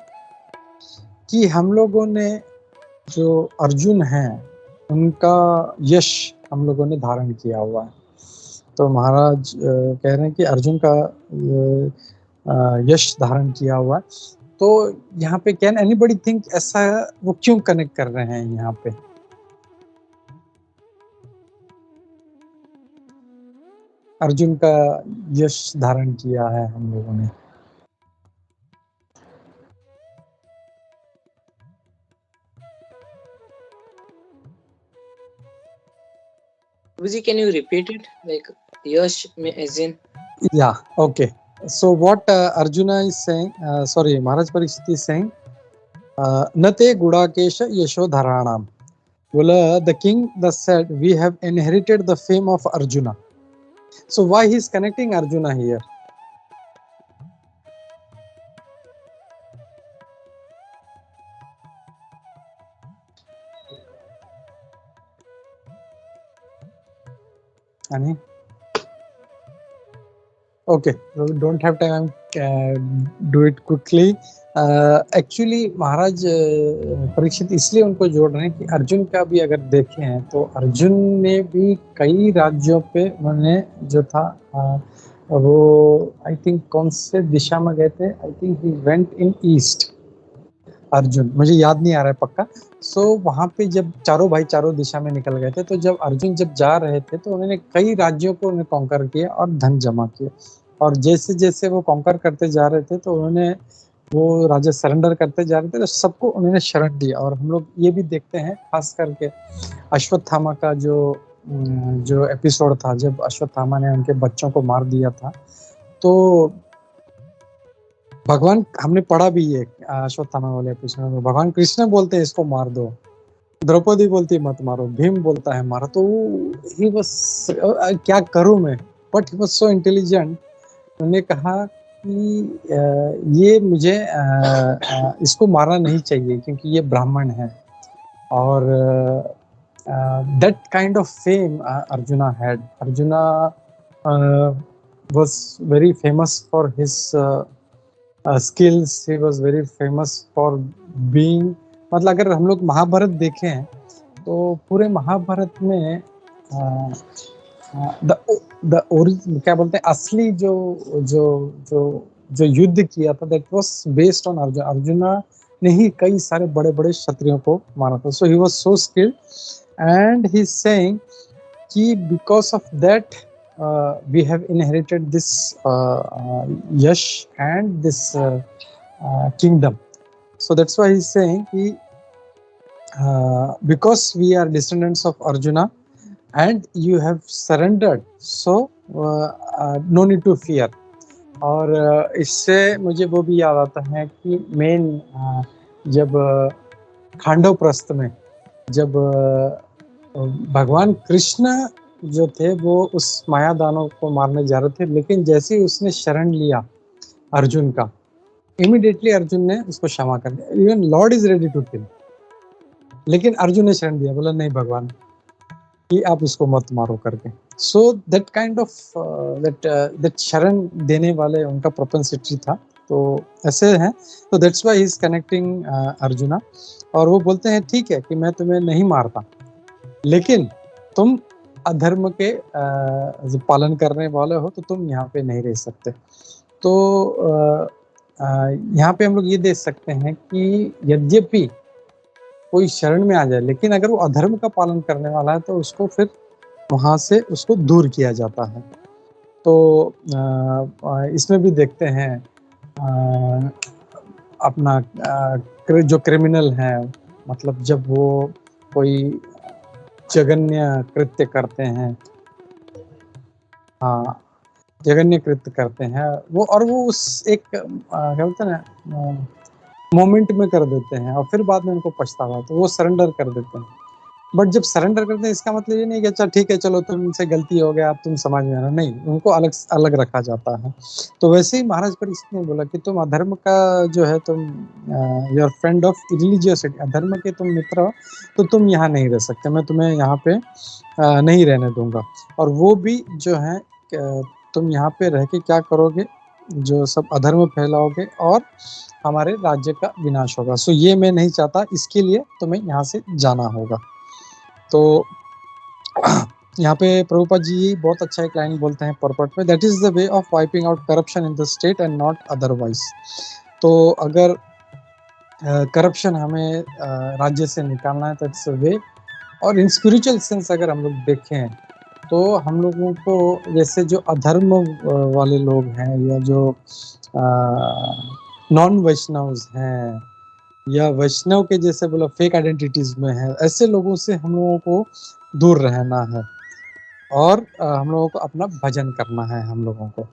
[SPEAKER 2] कि हम लोगों ने जो अर्जुन हैं, उनका यश हम लोगों ने धारण किया हुआ है। तो महाराज कह रहे हैं कि अर्जुन का यश धारण किया हुआ है। तो यहाँ पे कैन एनीबडी थिंक, ऐसा वो क्यों कनेक्ट कर रहे हैं यहाँ पे? अर्जुन का यश धारण किया है हम लोगों ने।
[SPEAKER 3] Can you repeat it? Like Yash as in?
[SPEAKER 2] Yeah, okay. So what Arjuna is saying, sorry, Maharaj Parikshit is saying, Nate Gudakesha Yashodharanam. Well, the king thus said, we have inherited the fame of Arjuna. So why he is connecting Arjuna here? Ani? Okay, so we don't have time. Do it quickly. Actually Maharaj Parikshit इसलिए उनको जोड़ रहे हैं कि अर्जुन का भी अगर देखें हैं, तो अर्जुन ने भी कई राज्यों पे उन्होंने जो था वो आई थिंक कौन से दिशा में गए थे, I think he went in east. Arjun, मुझे याद नहीं आ रहा है पक्का। सो वहाँ पे जब चारों भाई चारों दिशा में निकल गए थे, तो जब अर्जुन जब जा रहे थे, तो उन्होंने कई राज्यों को उन्हें कॉन्कर किया और धन जमा किया। और जैसे जैसे वो कॉन्कर करते जा रहे थे, तो उन्होंने वो राजा सरेंडर करते जा रहे थे, तो सबको उन्होंने शरण दिया। और हम लोग ये भी देखते हैं, खास करके अश्वत्थामा का जो एपिसोड था, जब अश्वत्थामा ने उनके बच्चों को मार दिया था, तो भगवान, हमने पढ़ा भी है अश्वत्थामा वाले एपिसोड में, भगवान कृष्ण बोलते हैं इसको मार दो, द्रौपदी बोलती है मत मारो, भीम बोलता है मारो। तो ही बस क्या करूं मैं, but he was so intelligent. उन्होंने कहा कि ये मुझे इसको मारना नहीं चाहिए, क्योंकि ये ब्राह्मण है। और that kind of fame arjuna had. Arjuna was very famous for his skills, he was very famous for being, मतलब अगर हम लोग महाभारत देखें, तो पूरे महाभारत में द ओरिजिन क्या बोलते हैं, असली जो जो जो जो युद्ध किया था, that was based on Arjun. Arjuna ने ही कई सारे बड़े बड़े क्षत्रियों को मारा था। So he was so skilled and he is saying कि because of that we have inherited this यश and this kingdom. So that's why he's saying कि because we are descendants of Arjuna and you have surrendered, so no need to fear. और इससे मुझे वो भी याद आता है कि मेन जब खांडव प्रस्थ में जब भगवान कृष्ण जो थे वो उस माया दानव को मारने जा रहे थे, लेकिन जैसे ही उसने शरण लिया अर्जुन का, इमीडिएटली अर्जुन ने उसको क्षमा कर दिया। Even lord is ready to kill, लेकिन अर्जुन ने शरण दिया, बोला नहीं भगवान कि आप इसको मत मारो करके। So that kind of that शरण देने वाले उनका प्रोपेंसिटी था। तो ऐसे हैं, तो that's why he is connecting arjuna. और वो बोलते हैं ठीक है कि मैं तुम्हें नहीं मारता, लेकिन तुम अधर्म के जो पालन करने वाले हो, तो तुम यहाँ पे नहीं रह सकते। तो यहाँ पे हम लोग ये देख सकते हैं कि यद्यपि कोई शरण में आ जाए, लेकिन अगर वो अधर्म का पालन करने वाला है तो उसको फिर वहां से उसको दूर किया जाता है। तो इसमें भी देखते हैं अपना जो क्रिमिनल है, मतलब जब वो कोई जघन्य कृत्य करते हैं, हाँ जघन्य कृत्य करते हैं वो, और वो उस एक क्या बोलते हैं ना मोमेंट में कर देते हैं और फिर बाद में उनको पछतावा, तो वो सरेंडर कर देते हैं। बट जब सरेंडर करते हैं इसका मतलब ये नहीं कि अच्छा ठीक है चलो तुमसे गलती हो गया, अब तुम समझ में आना, नहीं, उनको अलग अलग रखा जाता है। तो वैसे ही महाराज परीक्षित ने बोला कि तुम अधर्म का जो है, तुम योर फ्रेंड ऑफ रिलीजियसिटी, अधर्म के तुम मित्र हो, तो तुम यहाँ नहीं रह सकते, मैं तुम्हें यहाँ पे नहीं रहने दूंगा। और वो भी जो है तुम यहाँ पे रह के क्या करोगे, जो सब अधर्म फैलाओगे और हमारे राज्य का विनाश होगा। सो ये मैं नहीं चाहता, इसके लिए तुम्हें यहाँ से जाना होगा। तो यहाँ पे प्रभुपाद जी बहुत अच्छा एक लाइन बोलते हैं परपट में, that is the way of wiping out corruption in the state and not otherwise. तो अगर करप्शन हमें राज्य से निकालना है तो इट्स अ वे। और इन स्पिरिचुअल सेंस अगर हम लोग देखें तो हम लोगों को जैसे जो अधर्म वाले लोग हैं या जो नॉन वैष्णव्स हैं या वैष्णव के जैसे बोला फेक आइडेंटिटीज में है, ऐसे लोगों से हम लोगों को दूर रहना है और हम लोगों को अपना भजन करना है हम लोगों को।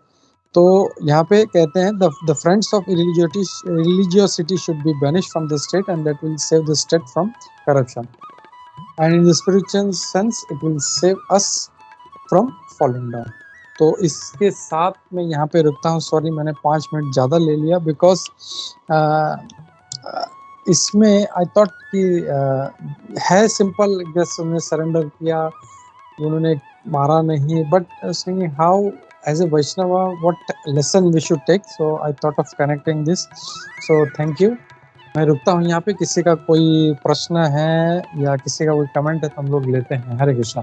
[SPEAKER 2] तो यहाँ पे कहते हैं the friends of religiosity should be banished from the state and that will save the state from corruption and in the spiritual sense it will save us from falling down. तो इसके साथ मैं यहाँ पे रुकता हूँ। सॉरी मैंने 5 minute ज़्यादा ले लिया, बिकॉज इसमें आई थॉट कि है सिंपल, जस्ट उन्होंने सरेंडर किया, उन्होंने मारा नहीं, but how as a Vaishnav what lesson we should take. So I thought of connecting this. So thank you. मैं रुकता हूँ यहाँ पे। किसी का कोई प्रश्न है या किसी का कोई कमेंट है तो हम लोग लेते हैं। हरे कृष्णा।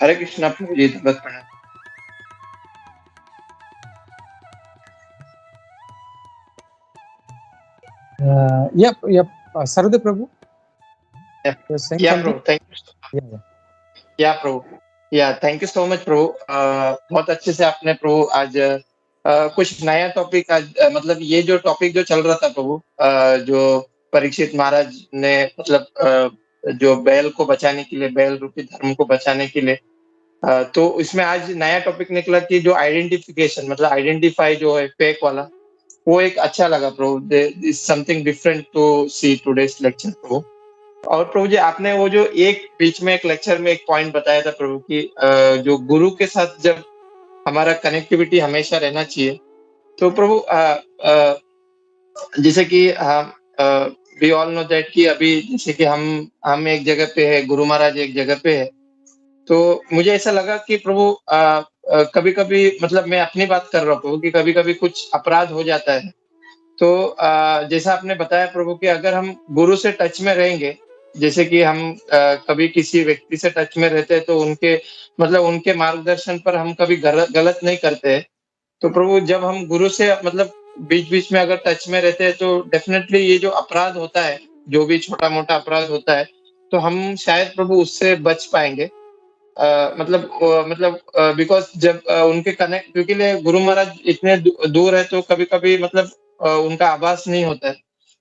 [SPEAKER 4] हरे कृष्णा प्रभु जी, बस प्रणाम।
[SPEAKER 2] Yep. Sarudev Prabhu.
[SPEAKER 4] Yeah, Prabhu. Thank you. Yeah, Prabhu. Yeah, thank you so much, Prabhu. बहुत अच्छे से आपने प्रभु आज कुछ नया टॉपिक आज मतलब ये जो टॉपिक जो चल रहा था प्रभु, जो परीक्षित महाराज ने मतलब जो बैल को बचाने के लिए, बैल रूपी धर्म को बचाने के लिए, तो इसमें आज नया टॉपिक निकला कि जो आइडेंटिफिकेशन मतलब आइडेंटिफाई जो है फेक वाला, वो एक अच्छा लगा प्रभु। Is something different to see today's lecture प्रभु। और प्रभु जी आपने वो जो एक बीच में एक लेक्चर में एक पॉइंट बताया था प्रभु कि जो गुरु के साथ जब हमारा कनेक्टिविटी हमेशा रहना चाहिए, तो प्रभु जैसे कि वी ऑल नो दैट कि अभी जैसे कि हम एक जगह पे है, गुरु महाराज एक जगह पे है, तो मुझे ऐसा लगा कि प्रभु कभी कभी मतलब मैं अपनी बात कर रहा हूँ प्रभु कि कभी कभी कुछ अपराध हो जाता है। तो जैसा आपने बताया प्रभु कि अगर हम गुरु से टच में रहेंगे जैसे कि हम कभी किसी व्यक्ति से टच में रहते हैं तो उनके मतलब उनके मार्गदर्शन पर हम कभी गलत नहीं करते हैं। तो प्रभु जब हम गुरु से मतलब बीच-बीच में अगर टच में रहते हैं तो डेफ़िनेटली ये जो अपराध होता है, जो भी छोटा-मोटा अपराध होता है, तो हम शायद प्रभु उससे बच पाएँगे। मतलब बिकॉज़ जब उनके कनेक्ट क्योंकि गुरु महाराज इतने दूर है तो कभी-कभी मतलब उनका आभास नहीं होता है।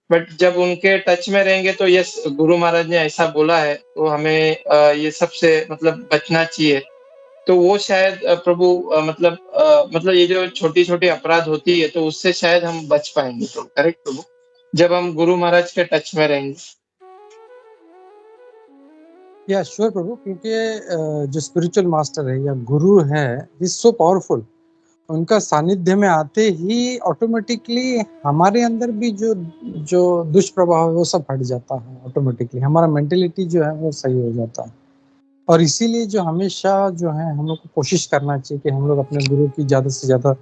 [SPEAKER 4] बट जब उनके टच में रहेंगे तो यस गुरु महाराज ने ऐसा बोला है, तो हमें ये सब से मतलब बचना चाहिए। तो वो शायद प्रभु मतलब ये जो छोटी-छोटी अपराध होती है, तो उससे शायद हम बच पाएँगे तो करेक्ट प्रभु? जब हम गुरु महाराज के टच में रहेंगे।
[SPEAKER 2] या श्योर प्रभु, क्योंकि जो स्पिरिचुअल मास्टर है या गुरु है, इज सो पावरफुल। उनका सानिध्य में आते ही ऑटोमेटिकली हमारे अंदर भी जो जो दुष्प्रभाव है वो सब हट जाता है। ऑटोमेटिकली हमारा मेंटेलिटी जो है वो सही हो जाता है। और इसीलिए जो हमेशा जो है हम लोग को कोशिश करना चाहिए कि हम लोग अपने गुरु की ज़्यादा से ज़्यादा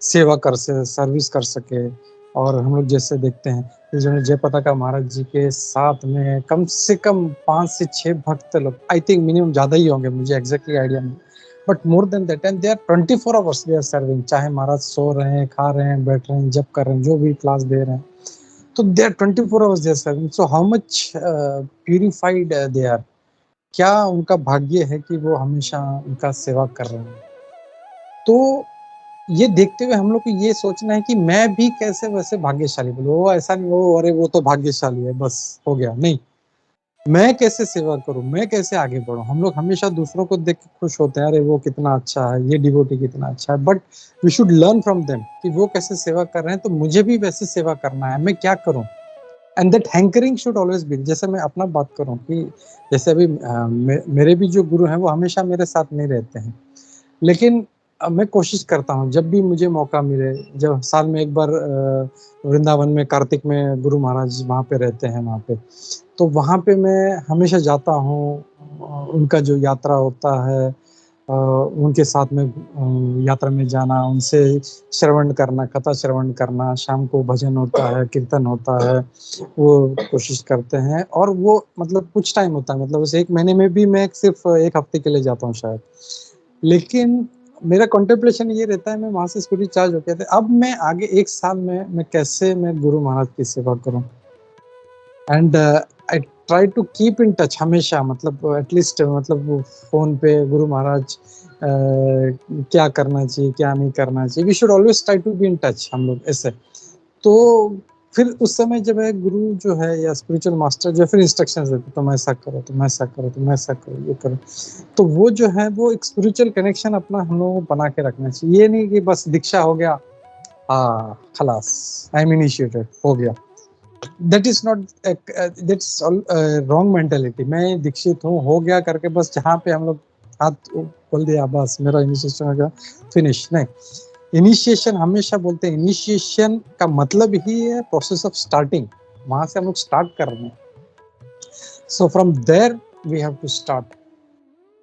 [SPEAKER 2] सेवा कर से सर्विस कर सके। और हम लोग जैसे देखते हैं कि जो जयपताका महाराज जी के साथ में कम से कम 5 से 6 भक्त लोग, आई थिंक मिनिमम ज़्यादा ही होंगे, मुझे एग्जैक्टली आइडिया नहीं, but more than that, and they are 24 hours they are serving. चाहे महाराज सो रहे हैं, खा रहे हैं, बैठ रहे हैं, जप कर रहे हैं, जो भी क्लास दे रहे हैं, तो they are 24 hours they are serving. So how much purified they are. क्या उनका भाग्य है कि वो हमेशा उनका सेवा कर रहे हैं। तो ये देखते हुए हम लोग को ये सोचना है कि मैं भी कैसे वैसे भाग्यशाली बोलूं। वो ऐसा नहीं वो अरे वो तो भाग्यशाली है बस हो गया, नहीं, मैं कैसे सेवा करूं, मैं कैसे आगे बढ़ूं। हम लोग हमेशा दूसरों को देख के खुश होते हैं, अरे वो कितना अच्छा है, ये डिवोटी कितना अच्छा है, but we should learn from them कि वो कैसे सेवा कर रहे हैं, तो मुझे भी वैसे सेवा करना है, मैं क्या करूं। And that hankering should always be. जैसे मैं अपना बात करूं कि जैसे अभी मेरे भी जो गुरु हैं वो हमेशा मेरे साथ नहीं रहते हैं, लेकिन मैं कोशिश करता हूँ जब भी मुझे मौका मिले, जब साल में एक बार वृंदावन में कार्तिक में गुरु महाराज वहाँ पे रहते हैं, वहाँ पे तो वहाँ पे मैं हमेशा जाता हूँ। उनका जो यात्रा होता है, उनके साथ में यात्रा में जाना, उनसे श्रवण करना, कथा श्रवण करना, शाम को भजन होता है, कीर्तन होता है, वो कोशिश करते हैं। और वो मतलब कुछ टाइम होता है, मतलब उस एक महीने में भी मैं सिर्फ एक हफ्ते के लिए जाता हूँ शायद, लेकिन मेरा कॉन्टेम्पलेशन ये रहता है, मैं वहाँ से स्पिरिट चार्ज होके आते, अब मैं आगे एक साल में मैं कैसे मैं गुरु महाराज की सेवा करूँ। And I try to keep in touch हमेशा, मतलब एटलीस्ट मतलब फोन पे गुरु महाराज क्या करना चाहिए, क्या नहीं करना चाहिए, we should always try to be in touch हम लोग ऐसे। तो फिर उस समय जब है गुरु जो है या स्पिरिचुअल मास्टर जो फिर इंस्ट्रक्शंस देते, तुम ऐसा करो, तुम ऐसा करो, तुम ऐसा करो, ये करो, तो वो जो है वो एक स्पिरिचुअल कनेक्शन अपना हम लोगों को बना के रखना चाहिए। ये नहीं कि बस दीक्षा हो गया, हाँ खलास, आई एम इनिशिएटेड, हो गया। That is not, that's wrong mentality. मैं दीक्षित हूँ, हो गया करके बस जहाँ पे हम लोग हाथ बोल दिया बस मेरा इनिशिएशन हो गया, फिनिश, नहीं। इनिशिएशन हमेशा बोलते हैं, इनिशिएशन का मतलब ही है प्रोसेस ऑफ स्टार्टिंग। वहां से हम लोग स्टार्ट कर रहे हैं, so from there we have to start.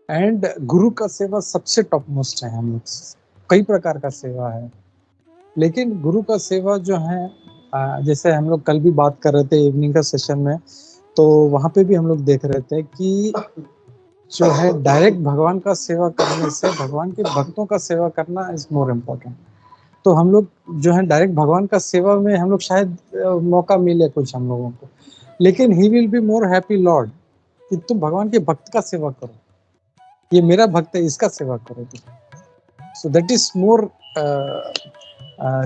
[SPEAKER 2] And गुरु का सेवा सबसे टॉप मोस्ट है। हम लोग कई प्रकार का सेवा है, लेकिन गुरु का सेवा जो है, जैसे हम लोग कल भी बात कर रहे थे इवनिंग का सेशन में, तो वहां पे भी हम लोग देख रहे थे कि जो है डायरेक्ट भगवान का सेवा करने से भगवान के भक्तों का सेवा करना इज मोर इम्पोर्टेंट। तो हम लोग जो है डायरेक्ट भगवान का सेवा में हम लोग शायद मौका मिले कुछ हम लोगों को, लेकिन he will be more happy Lord कि तुम भगवान के भक्त का सेवा करो, ये मेरा भक्त है, इसका सेवा करो तुम। So that is more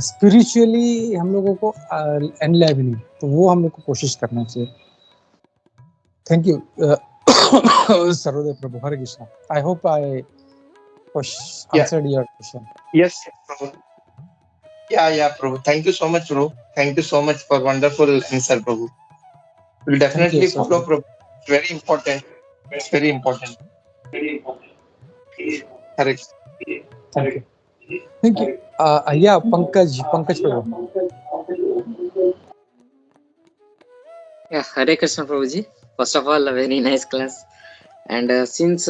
[SPEAKER 2] spiritually हम लोगों को एनलाइवनिंग, तो वो हम लोग को कोशिश करना चाहिए। थैंक यू सर्वदेव प्रभु, Hare Krishna. I hope I answered your question.
[SPEAKER 4] Yes, Prabhu. Yeah, Prabhu. Thank you so much, Prabhu. Thank you so much for wonderful answer, Prabhu. We'll definitely follow, Prabhu. It's very important. It's very important. Hare
[SPEAKER 2] Thank you. Thank you. Yeah, Pankaj Prabhu.
[SPEAKER 3] Yeah, Hare Krishna Prabhuji. First of all, a very nice class. And since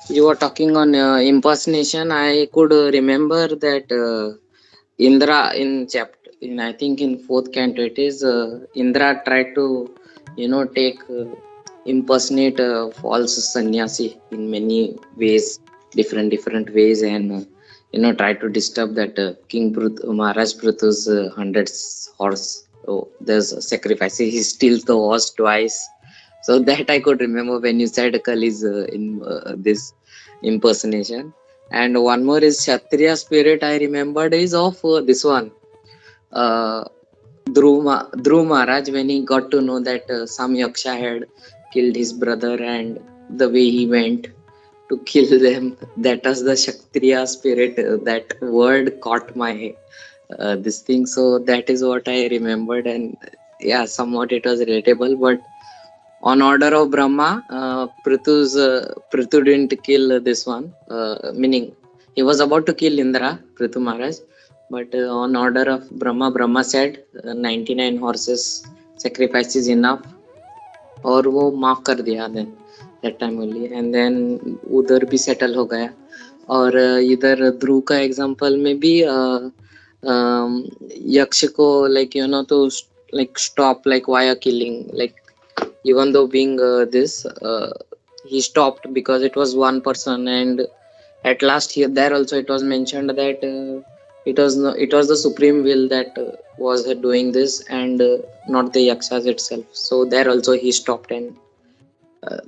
[SPEAKER 3] you were talking on impersonation, I could remember that Indra in chapter, I think in 4th canto, it is Indra tried to, take impersonate a false sannyasi in many ways, different ways, and try to disturb that King Maharaj Prithu's 100 horse. Oh, there's a sacrifice. He steals the horse twice. So that I could remember when you said Kali's in this impersonation. And one more is Kshatriya spirit I remembered is of this one. Dhruv Maharaj, when he got to know that some Yaksha had killed his brother, and the way he went to kill them, that was the Kshatriya spirit. That word caught my this thing. So that is what I remembered, and yeah, somewhat it was relatable. But on order of Brahma, Prithu didn't kill this one, meaning he was about to kill Indra, Prithu Maharaj, but on order of Brahma said 99 horses sacrifice is enough, और वो माफ कर दिया then that time only, and then उधर भी settle हो गया. और इधर ध्रुव का एग्जांपल में भी यक्ष को to like stop like why killing, like even though being this he stopped because it was one person, and at last here there also it was mentioned that it was the supreme will that was doing this, and not the yakshas itself. So there also he stopped, and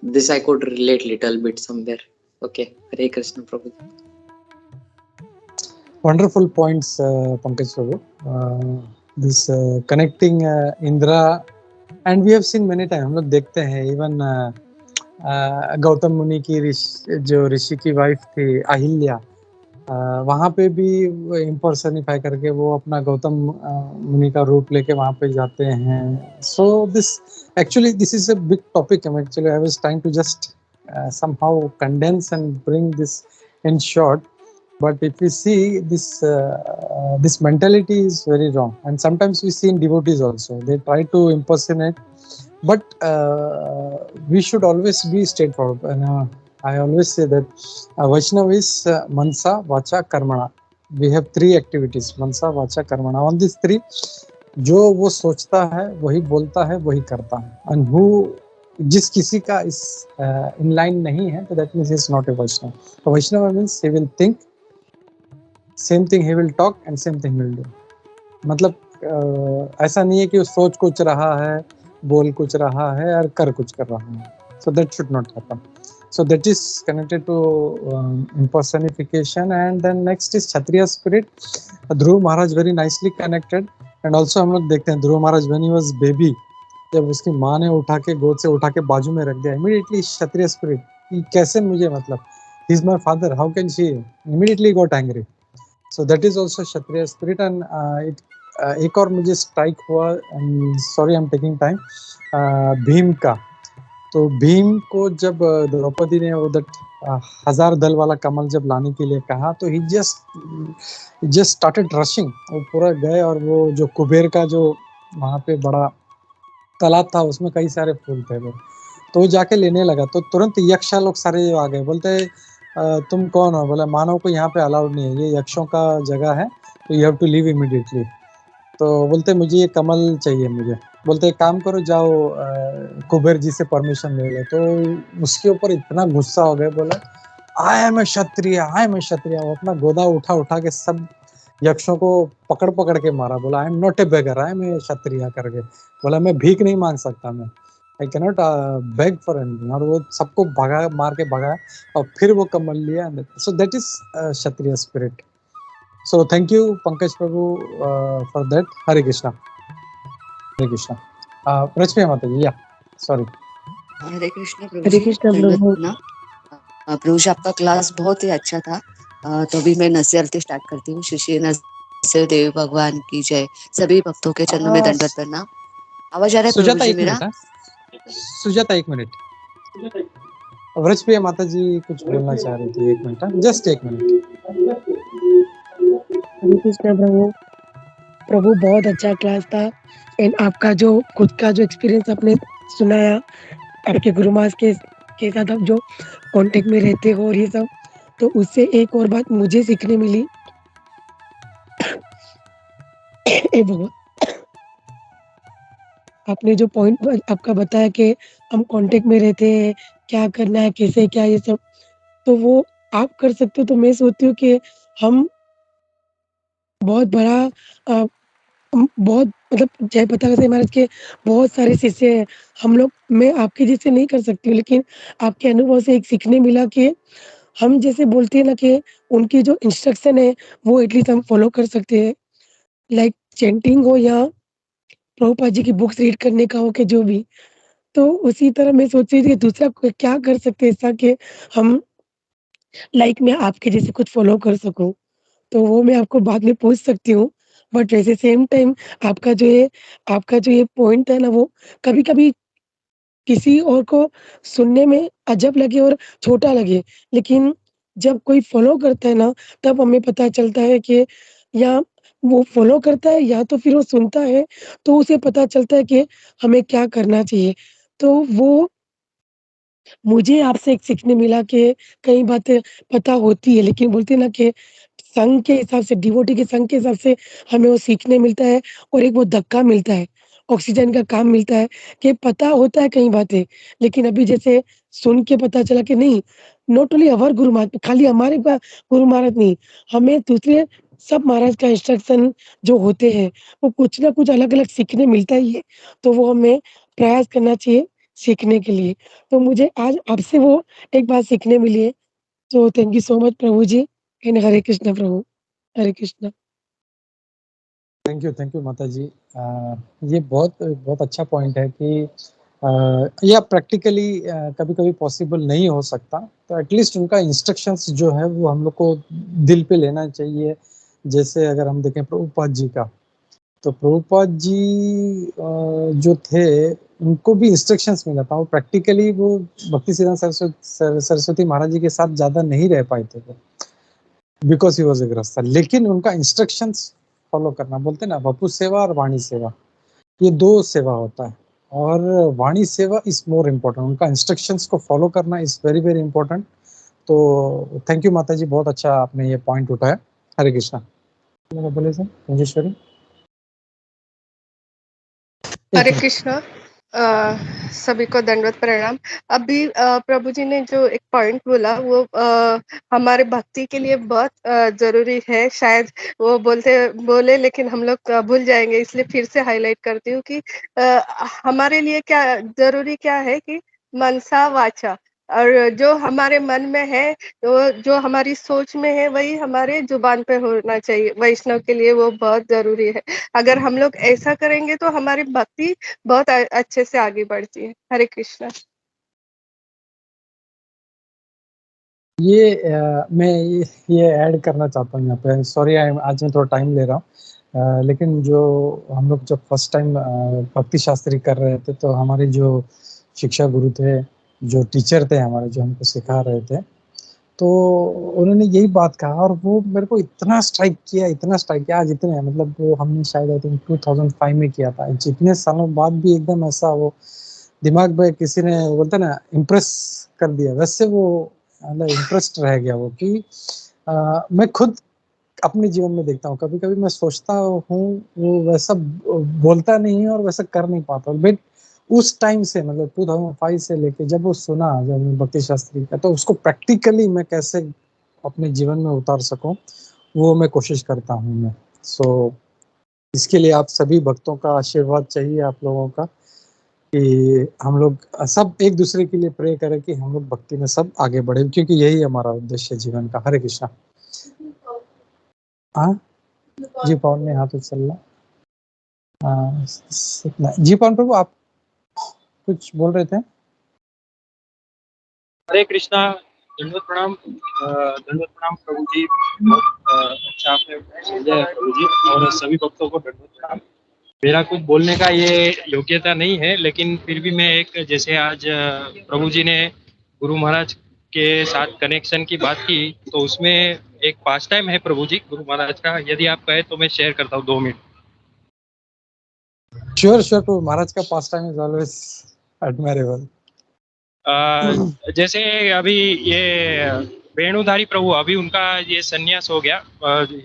[SPEAKER 3] this I could relate little bit somewhere. Okay, Hare Krishna Prabhu.
[SPEAKER 2] Wonderful points, Pankaj Prabhu. This connecting Indra, and we have seen many times. हम लोग देखते हैं even Gautam मुनि की जो ऋषि की wife थी अहिल्या, वहाँ पे भी इम्पर्सनिफाई करके वो अपना गौतम मुनि का रूप लेके वहाँ पे जाते हैं. So this is a big topic. Actually, I was trying to just somehow condense and bring this in short. But if we see this mentality is very wrong, and sometimes we see in devotees also they try to impersonate, but we should always be straightforward. And I always say that Vaishnava is Mansa, Vacha, Karmana. We have 3 activities: Mansa, Vacha, Karmana. On these 3, जो वो सोचता है वही बोलता है वही करता है, and who जिस किसी का इस in line नहीं है, तो that means he is not a Vaishnava. So Vaishnava means he will think, same thing he will talk, and same thing he will do. मतलब ऐसा नहीं है कि वो सोच कुछ रहा है, बोल कुछ रहा है और कर कुछ कर रहा है. So that should not happen. So that is connected to impersonification. And then next is Kshatriya spirit. Dhruv Maharaj very nicely connected. And also हम लोग देखते हैं Dhruv Maharaj when he was baby, जब उसकी माँ ने उठा के गोद से उठा के बाजू में रख दिया, immediately Kshatriya spirit, कैसे मुझे, मतलब he is my father, how can she, immediately got angry. So that is also Kshatriya spirit. And एक और मुझे स्ट्राइक हुआ, sorry I am taking time, Bhim का. तो भीम को जब द्रौपदी ने वो 1000 दल वाला कमल जब लाने के लिए कहा, तो ही जस्ट स्टार्टेड रशिंग. वो पूरा गए, और वो जो कुबेर का जो वहाँ पे बड़ा तालाब था उसमें कई सारे फूल थे वो, तो वो जाके लेने लगा. तो तुरंत यक्षा लोग सारे आ गए, बोलते तुम कौन हो? बोला मानव को यहाँ पे अलाउड नहीं है, ये यक्षों का जगह है, तो you have to leave immediately. तो बोलते मुझे ये कमल चाहिए मुझे. बोलते एक काम करो, जाओ कुबेर जी से परमिशन ले लो. तो उसके ऊपर इतना गुस्सा हो गया, बोला I am a Kshatriya, I am a क्षत्रिय. वो अपना गोदा उठा के सब यक्षों को पकड़ के मारा. बोला I am not a beggar, I am a Kshatriya करके. बोला मैं भीख नहीं मांग सकता, मैं I can not beg for anything. और वो सबको मार के भगाया, और फिर वो कमल लिया. So that is Kshatriya spirit. So thank you Pankaj Prabhu for that. Hare Krishna. Hare Krishna. Rachmi Mataji, yeah, sorry.
[SPEAKER 5] हरे कृष्ण प्रभु जी. प्रभु जी आपका क्लास बहुत ही अच्छा था. तो अभी मैं नसीहत आरती स्टार्ट करती हूँ. श्री नरसिंह देव भगवान की जय. सभी भक्तों के चरणों में दंडवत प्रणाम. आवाज आ रहा है प्रभु जी मेरा?
[SPEAKER 2] सुजाता 1 मिनट. व्रजप्रिया माता जी कुछ बोलना चाह रही थी. 1 मिनट, जस्ट 1 मिनट.
[SPEAKER 6] हरे कृष्ण प्रभु बहुत अच्छा क्लास था. एंड आपका जो खुद का जो एक्सपीरियंस आपने सुनाया, आपके गुरु महाराज के साथ आप जो कांटेक्ट में रहते हो और ये सब, तो उससे एक और बात मुझे सीखने मिली. आपने जो पॉइंट आपका बताया कि हम कांटेक्ट में रहते हैं, क्या करना है, कैसे क्या ये सब, तो वो आप कर सकते हो, तो मैं सोचती हूँ कि हम बहुत बड़ा बहुत मतलब जय पताका महाराज के बहुत सारे शिष्य हैं। हम लोग मैं आपके जैसे नहीं कर सकती हूँ, लेकिन आपके अनुभव से एक सीखने मिला कि हम जैसे बोलते हैं ना कि उनकी जो इंस्ट्रक्शन है, वो एटलीस्ट हम फ़ॉलो कर सकते हैं। लाइक चैंटिंग हो या प्रभुपाद जी की बुक्स रीड करने का हो कि जो भी। तो उसी तरह मैं सोच रही थी कि दूसरा क्या कर सकते हैं ऐसा कि हम लाइक मैं आपके जैसे कुछ फ़ॉलो कर सकूँ। तो वो मैं आपको बाद में पूछ सकती हूँ। बट वैसे सेम टाइम आपका जो ये पॉइंट है ना वो कभी-कभी किसी और को सुनने में अजब लगे और छोटा लगे। लेकिन जब कोई फ़ॉलो करता है ना तब हमें पता चलता है कि या वो फ़ॉलो करता है या तो फिर वो सुनता है, तो उसे पता चलता है कि हमें क्या करना चाहिए। तो वो मुझे आपसे एक सीखने मिला कि कई बातें पता होती है, लेकिन बोलते हैं ना कि संघ के हिसाब से डिवोटी के संघ के हिसाब से हमें वो सीखने मिलता है और एक वो धक्का मिलता है, ऑक्सीजन का काम मिलता है कि पता होता है कई बातें, लेकिन अभी जैसे सुन के पता चला कि नहीं, not only our Guru Maharaj खाली हमारे गुरु महाराज नहीं, हमें दूसरे सब महाराज का इंस्ट्रक्शन जो होते हैं, वो कुछ ना कुछ अलग-अलग सीखने मिलता ही है, तो वो हमें प्रयास करना चाहिए सीखने के लिए। तो मुझे आज आपसे वो एक बात सीखने मिली है, तो थैंक यू सो मच प्रभु जी एंड हरे कृष्णा प्रभु, हरे कृष्णा।
[SPEAKER 2] थैंक यू माता जी। ये बहुत बहुत अच्छा पॉइंट है कि या प्रैक्टिकली कभी-कभी पॉसिबल नहीं हो सकता, तो एटलीस्ट उनका इंस्ट्रक्शंस जो है वो हम लोग को दिल पे लेना चाहिए। जैसे अगर हम देखें प्रभुपाद जी का, तो प्रभुपाद जी जो थे उनको भी इंस्ट्रक्शंस मिला था, वो प्रैक्टिकली वो भक्ति सिद्धांत सरस्वती महाराज जी के साथ ज़्यादा नहीं रह पाए थे वो, बिकॉज़ ही वाज़ अ गृहस्थ। लेकिन उनका इंस्ट्रक्शंस फॉलो करना, बोलते हैं ना वपु सेवा और वाणी सेवा, ये 2 सेवा होता है और वाणी सेवा इज़ मोर इम्पोर्टेंट। उनका इंस्ट्रक्शंस को फॉलो करना इज़ वेरी, वेरी इम्पोर्टेंट। तो थैंक यू माता जी, बहुत अच्छा आपने ये पॉइंट उठाया। हरे कृष्णा। बोले सर, मंजेश्वरी।
[SPEAKER 7] हरे
[SPEAKER 2] 1 मिनट।
[SPEAKER 7] कृष्णा। सभी को दंडवत प्रणाम। अभी प्रभु जी ने जो एक पॉइंट बोला वो हमारे भक्ति के लिए बहुत ज़रूरी है। शायद वो बोले लेकिन हम लोग भूल जाएँगे, इसलिए फिर से हाइलाइट करती हूँ कि हमारे लिए क्या ज़रूरी क्या है कि मनसा वाचा, और जो हमारे मन में है, तो जो हमारी सोच में है वही हमारे ज़ुबान पे होना चाहिए। वैष्णव के लिए वो बहुत ज़रूरी है। अगर हम लोग ऐसा करेंगे तो हमारी भक्ति बहुत अच्छे से आगे बढ़ती है। हरे कृष्णा।
[SPEAKER 2] मैं ये ऐड करना चाहता हूँ यहाँ पे। सॉरी आज मैं थोड़ा टाइम ले रहा हूँ, लेकिन जो हम लोग जब फर्स्ट टाइम भक्ति शास्त्री कर रहे थे, तो हमारे जो शिक्षा गुरु थे, जो टीचर थे हमारे, जो हमको सिखा रहे थे, तो उन्होंने यही बात कहा और वो मेरे को इतना स्ट्राइक किया, आज इतने मतलब वो हमने शायद आई थिंक 2005 में किया था। इतने सालों बाद भी एकदम ऐसा वो दिमाग में किसी ने बोलते ना इम्प्रेस कर दिया, वैसे वो मतलब इम्प्रेस्ड रह गया वो कि मैं खुद अपने जीवन में देखता हूँ, कभी-कभी मैं सोचता हूँ वो वैसा बोलता नहीं है और वैसा कर नहीं पाता, बट उस टाइम से मतलब 2005 से लेके जब वो सुना, जब मैं भक्ति शास्त्री का, तो उसको प्रैक्टिकली मैं कैसे अपने जीवन में उतार सकूँ, वो मैं कोशिश करता हूँ मैं। सो इसके लिए आप सभी भक्तों का आशीर्वाद चाहिए, आप लोगों का, कि हम लोग सब एक दूसरे के लिए प्रे करें कि हम लोग भक्ति में सब आगे बढ़े, क्योंकि यही हमारा उद्देश्य है जीवन का। हरे कृष्णा। हाँ जी, पवन ने हाथ उछला। जी पवन प्रभु, आप कुछ बोल रहे थे?
[SPEAKER 8] हरे कृष्णा। दंडवत प्रणाम प्रभु जी। बहुत अच्छा आपने समझा है प्रभु जी, और सभी भक्तों को दंडवत प्रणाम। मेरा कुछ बोलने का ये योग्यता नहीं है, लेकिन फिर भी मैं एक, जैसे आज प्रभु जी ने गुरु महाराज के साथ कनेक्शन की बात की, तो उसमें एक पास टाइम है प्रभु जी गुरु महाराज का, यदि आप कहें तो मैं शेयर करता हूँ 2 मिनट।
[SPEAKER 2] श्योर प्रभु, महाराज का पास टाइम इज ऑलवेज एडमायरेबल।
[SPEAKER 8] जैसे अभी ये वेणुधारी प्रभु, अभी उनका ये संन्यास हो गया।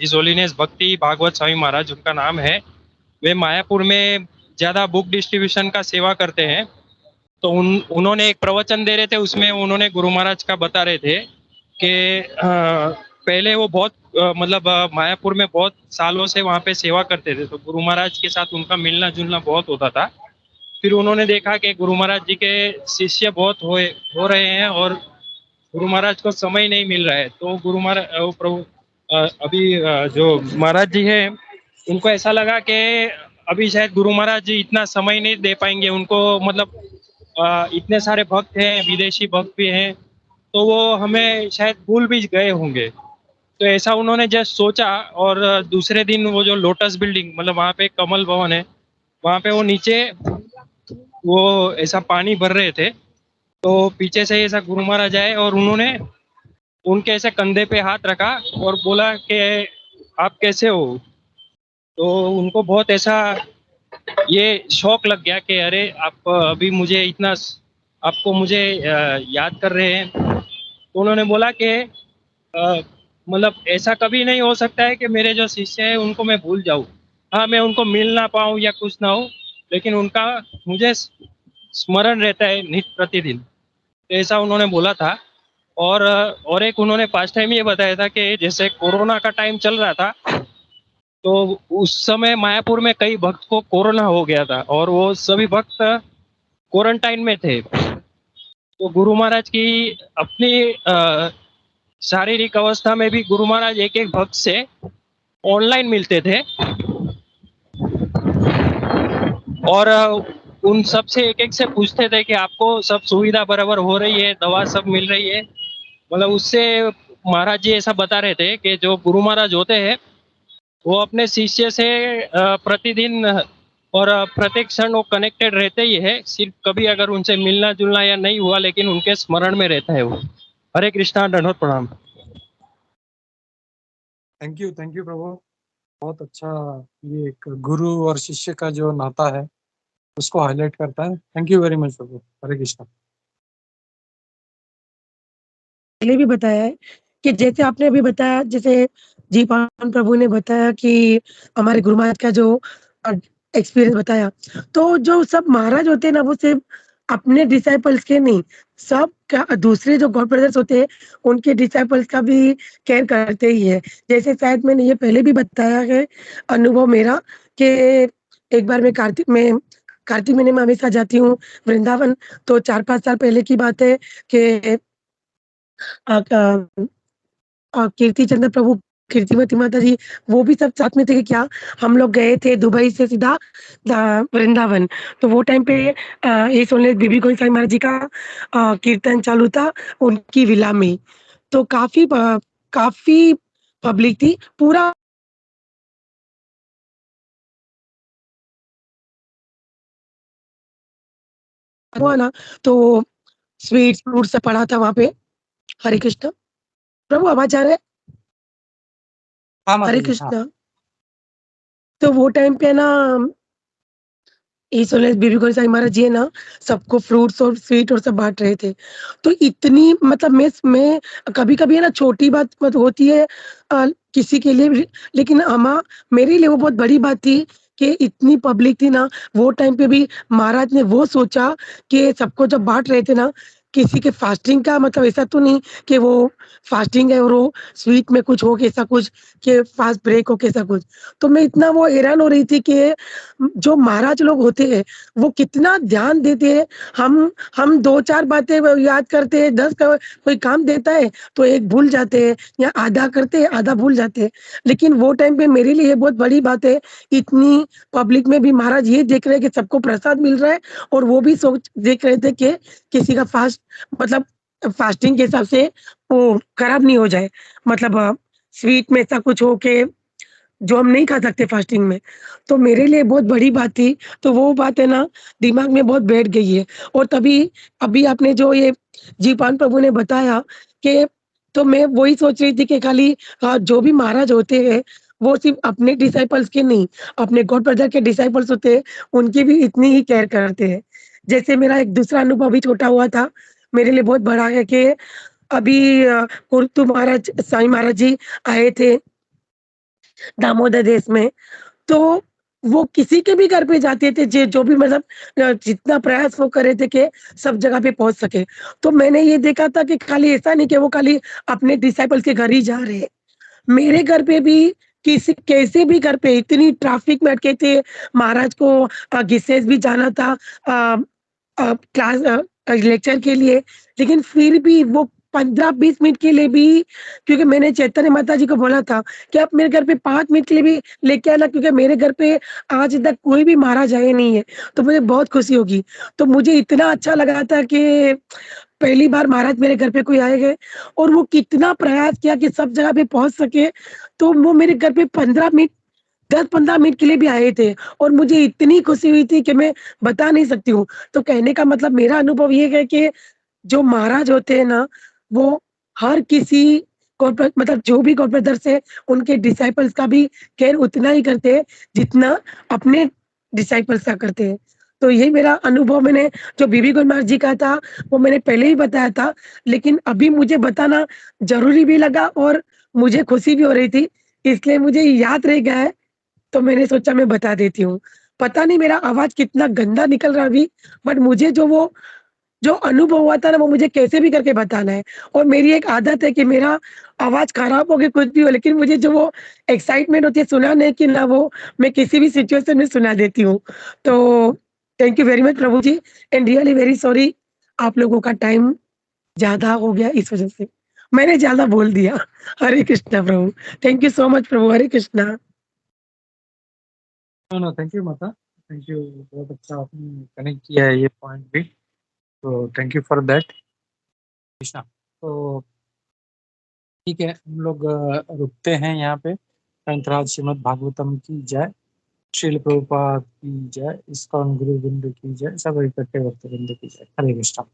[SPEAKER 8] हिज होलीनेस भक्ति भागवत स्वामी महाराज उनका नाम है। वे मायापुर में ज़्यादा बुक डिस्ट्रीब्यूशन का सेवा करते हैं। तो उन्होंने एक प्रवचन दे रहे थे, उसमें उन्होंने गुरु महाराज का बता रहे थे कि पहले वो बहुत मतलब मायापुर में बहुत सालों से वहाँ पे सेवा करते थे, तो गुरु महाराज के साथ उनका मिलना जुलना बहुत होता था। फिर उन्होंने देखा कि गुरु महाराज जी के शिष्य बहुत हो रहे हैं और गुरु महाराज को समय नहीं मिल रहा है। तो गुरु महाराज प्रभु अभी जो महाराज जी है, उनको ऐसा लगा कि अभी शायद गुरु महाराज जी इतना समय नहीं दे पाएंगे उनको, मतलब इतने सारे भक्त हैं, विदेशी भक्त भी हैं, तो वो हमें शायद भूल भी गए होंगे। तो ऐसा उन्होंने जस्ट सोचा, और दूसरे दिन वो जो लोटस बिल्डिंग, मतलब वहाँ पे कमल भवन है, वहाँ पे वो नीचे वो ऐसा पानी भर रहे थे, तो पीछे से ऐसा गुरु महाराज आए और उन्होंने उनके ऐसे कंधे पे हाथ रखा और बोला कि आप कैसे हो। तो उनको बहुत ऐसा ये शौक लग गया कि अरे आप अभी मुझे इतना, आपको मुझे याद कर रहे हैं। तो उन्होंने बोला कि मतलब ऐसा कभी नहीं हो सकता है कि मेरे जो शिष्य हैं उनको मैं भूल जाऊं। हाँ, मैं उनको मिल ना पाऊं या कुछ ना हो, लेकिन उनका मुझे स्मरण रहता है नित्य प्रतिदिन। तो ऐसा उन्होंने बोला था। और एक उन्होंने पास्ट टाइम ये बताया था कि जैसे कोरोना का टाइम चल रहा था, तो उस समय मायापुर में कई भक्त को कोरोना हो गया था और वो सभी भक्त क्वारंटाइन में थे। तो गुरु महाराज की अपनी शारीरिक अवस्था में भी गुरु महाराज एक एक भक्त से ऑनलाइन मिलते थे और उन सब से एक एक से पूछते थे कि आपको सब सुविधा बराबर हो रही है, दवा सब मिल रही है। मतलब उससे महाराज जी ऐसा बता रहे थे कि जो गुरु महाराज होते हैं वो अपने शिष्य से प्रतिदिन और प्रत्येक क्षण वो कनेक्टेड रहते ही है। सिर्फ कभी अगर उनसे मिलना जुलना या नहीं हुआ, लेकिन उनके स्मरण में रहता है वो। हरे कृष्णा, दंडवत प्रणाम।
[SPEAKER 2] थैंक यू प्रभु। बहुत अच्छा, ये एक गुरु और शिष्य का जो नाता है उसको हाईलाइट करता है। थैंक यू वेरी मच प्रभु। हरे कृष्णा।
[SPEAKER 6] पहले भी बताया है कि जैसे आपने अभी बताया, जैसे जी पावन प्रभु ने बताया कि हमारे गुरु महाराज का जो एक्सपीरियंस बताया, तो जो सब महाराज होते हैं ना, वो सिर्फ अपने डिसाइपल्स के नहीं, सब का दूसरे जो गॉड ब्रदर्स होते हैं उनके डिसाइपल्स का भी केयर करते ही है। जैसे शायद मैंने ये पहले भी बताया है अनुभव मेरा, कि एक बार मैं कार्तिक महीने में हमेशा जाती हूँ वृंदावन। तो 4-5 साल पहले की बात है कि कीर्ति चंद्र प्रभु, कीर्तिमती माता जी, वो भी सब साथ में थे कि क्या। हम लोग गए थे दुबई से सीधा वृंदावन। तो वो टाइम पे ये सोने बीबी गोसाई महाराज जी का कीर्तन चालू था उनकी विला में। तो काफी पब्लिक थी पूरा। हुआ ना, तो स्वीट्स फ्रूट सब पड़ा था वहां पे। हरे कृष्ण प्रभु, आवाज आ रहा है? हरे कृष्ण। तो वो टाइम पे ना ईसोलेस बीबी गोसाई महाराज जी है ना, सबको फ्रूट्स और स्वीट और सब बांट रहे थे। तो इतनी मतलब मैं कभी-कभी है ना, छोटी बात मत होती है किसी के लिए भी, लेकिन मेरे लिए वो बहुत बड़ी बात थी कि इतनी पब्लिक थी ना। वो टाइम पे भी महाराज ने वो सोचा कि सबको जब बांट रहे थे ना, किसी के फास्टिंग का मतलब ऐसा तो नहीं कि वो फास्टिंग है और वो स्वीट में कुछ हो के ऐसा कुछ कि फास्ट ब्रेक हो के ऐसा कुछ। तो मैं इतना वो हैरान हो रही थी कि जो महाराज लोग होते हैं वो कितना ध्यान देते हैं। हम 2-4 बातें वो याद करते हैं, 10 का कोई काम देता है तो एक भूल जाते हैं, या आधा करते हैं, आधा भूल जाते हैं। लेकिन वो टाइम पे मेरे लिए बहुत बड़ी बात है, इतनी पब्लिक में भी महाराज ये देख रहे हैं कि सबको प्रसाद मिल रहा है, और वो भी सोच देख रहे थे कि किसी का मतलब फास्टिंग के हिसाब से वो खराब नहीं हो जाए। मतलब स्वीट में ऐसा कुछ हो के जो हम नहीं खा सकते फास्टिंग में। तो मेरे लिए बहुत बड़ी बात थी। तो वो बात है ना, दिमाग में बहुत बैठ गई है। और तभी अभी आपने जो ये जीपान प्रभु ने बताया कि, तो मैं वही सोच रही थी कि खाली जो भी महाराज होते हैं वो सिर्फ अपने डिसाइपल्स के नहीं, अपने गॉड ब्रदर के डिसाइपल्स होते हैं, उनकी भी इतनी ही केयर करते हैं। जैसे मेरा एक दूसरा अनुभव भी छोटा हुआ था, मेरे लिए बहुत बड़ा है कि अभी कुर्तु महाराज साईं महाराज जी आए थे दामोदर देश में। तो वो किसी के भी घर पे जाते थे, जो भी मतलब जितना प्रयास वो कर रहे थे कि सब जगह पे पहुँच सके। तो मैंने ये देखा था कि खाली ऐसा नहीं कि वो खाली अपने डिसाइपल्स के घर ही जा रहे हैं। मेरे घर पे भी किसी कैसे भी घर पे इतनी ट्रैफिक में अटके थे, महाराज को गिसेस भी जाना था क्लास लेक्चर के लिए, लेकिन फिर भी वो 15-20 मिनट के लिए भी, क्योंकि मैंने चैतन्य माता जी को बोला था कि आप मेरे घर पे 5 मिनट के लिए भी लेके आना, क्योंकि मेरे घर पे आज तक कोई भी महाराज आए नहीं है, तो मुझे बहुत खुशी होगी। तो मुझे इतना अच्छा लगा था कि पहली बार महाराज मेरे घर पे कोई आए गए और वो कितना प्रयास किया कि सब जगह पे पहुँच सके। तो वो मेरे घर पे 15 मिनट 10-15 मिनट के लिए भी आए थे और मुझे इतनी खुशी हुई थी कि मैं बता नहीं सकती हूँ। तो कहने का मतलब मेरा अनुभव ये है कि जो महाराज होते हैं ना, वो हर किसी कॉर्पोरेट मतलब जो भी कॉर्पोरेट दर से उनके डिसाइपल्स का भी केयर उतना ही करते हैं, जितना अपने डिसाइपल्स का करते हैं। तो यही मेरा अनुभव मैंने जो बीबी गुरु जी का था, वो मैंने पहले ही बताया था, लेकिन अभी मुझे बताना ज़रूरी भी लगा और मुझे खुशी भी हो रही थी, इसलिए मुझे याद रह गया है, तो मैंने सोचा मैं बता देती हूँ। पता नहीं मेरा आवाज़ कितना गंदा निकल रहा है अभी, बट मुझे जो अनुभव हुआ था ना, वो मुझे कैसे भी करके बताना है। और मेरी एक आदत है कि मेरा आवाज़ खराब हो के कुछ भी हो, लेकिन मुझे जो वो एक्साइटमेंट होती है सुनाने की ना, वो मैं किसी भी सिचुएशन में सुना देती हूँ। तो थैंक यू वेरी मच प्रभु जी एंड रियली वेरी सॉरी, आप लोगों का टाइम ज़्यादा हो गया इस वज़ह से। मैंने ज़्यादा बोल दिया। हरे कृष्णा प्रभु। थैंक यू सो मच प्रभु। Hare Krishna.
[SPEAKER 2] No, thank you माता, थैंक यू। बहुत अच्छा आपने कनेक्ट किया है ये पॉइंट भी, तो thank you for that Krishna. तो ठीक है, हम लोग रुकते हैं यहाँ पे। ग्रंथराज श्रीमद् भागवतम की जय, श्रील प्रभुपाद की जय, इस्कॉन गुरु बिंदु की जय, सब इकट्ठे भक्त बिंदु की जय। हरे कृष्णा।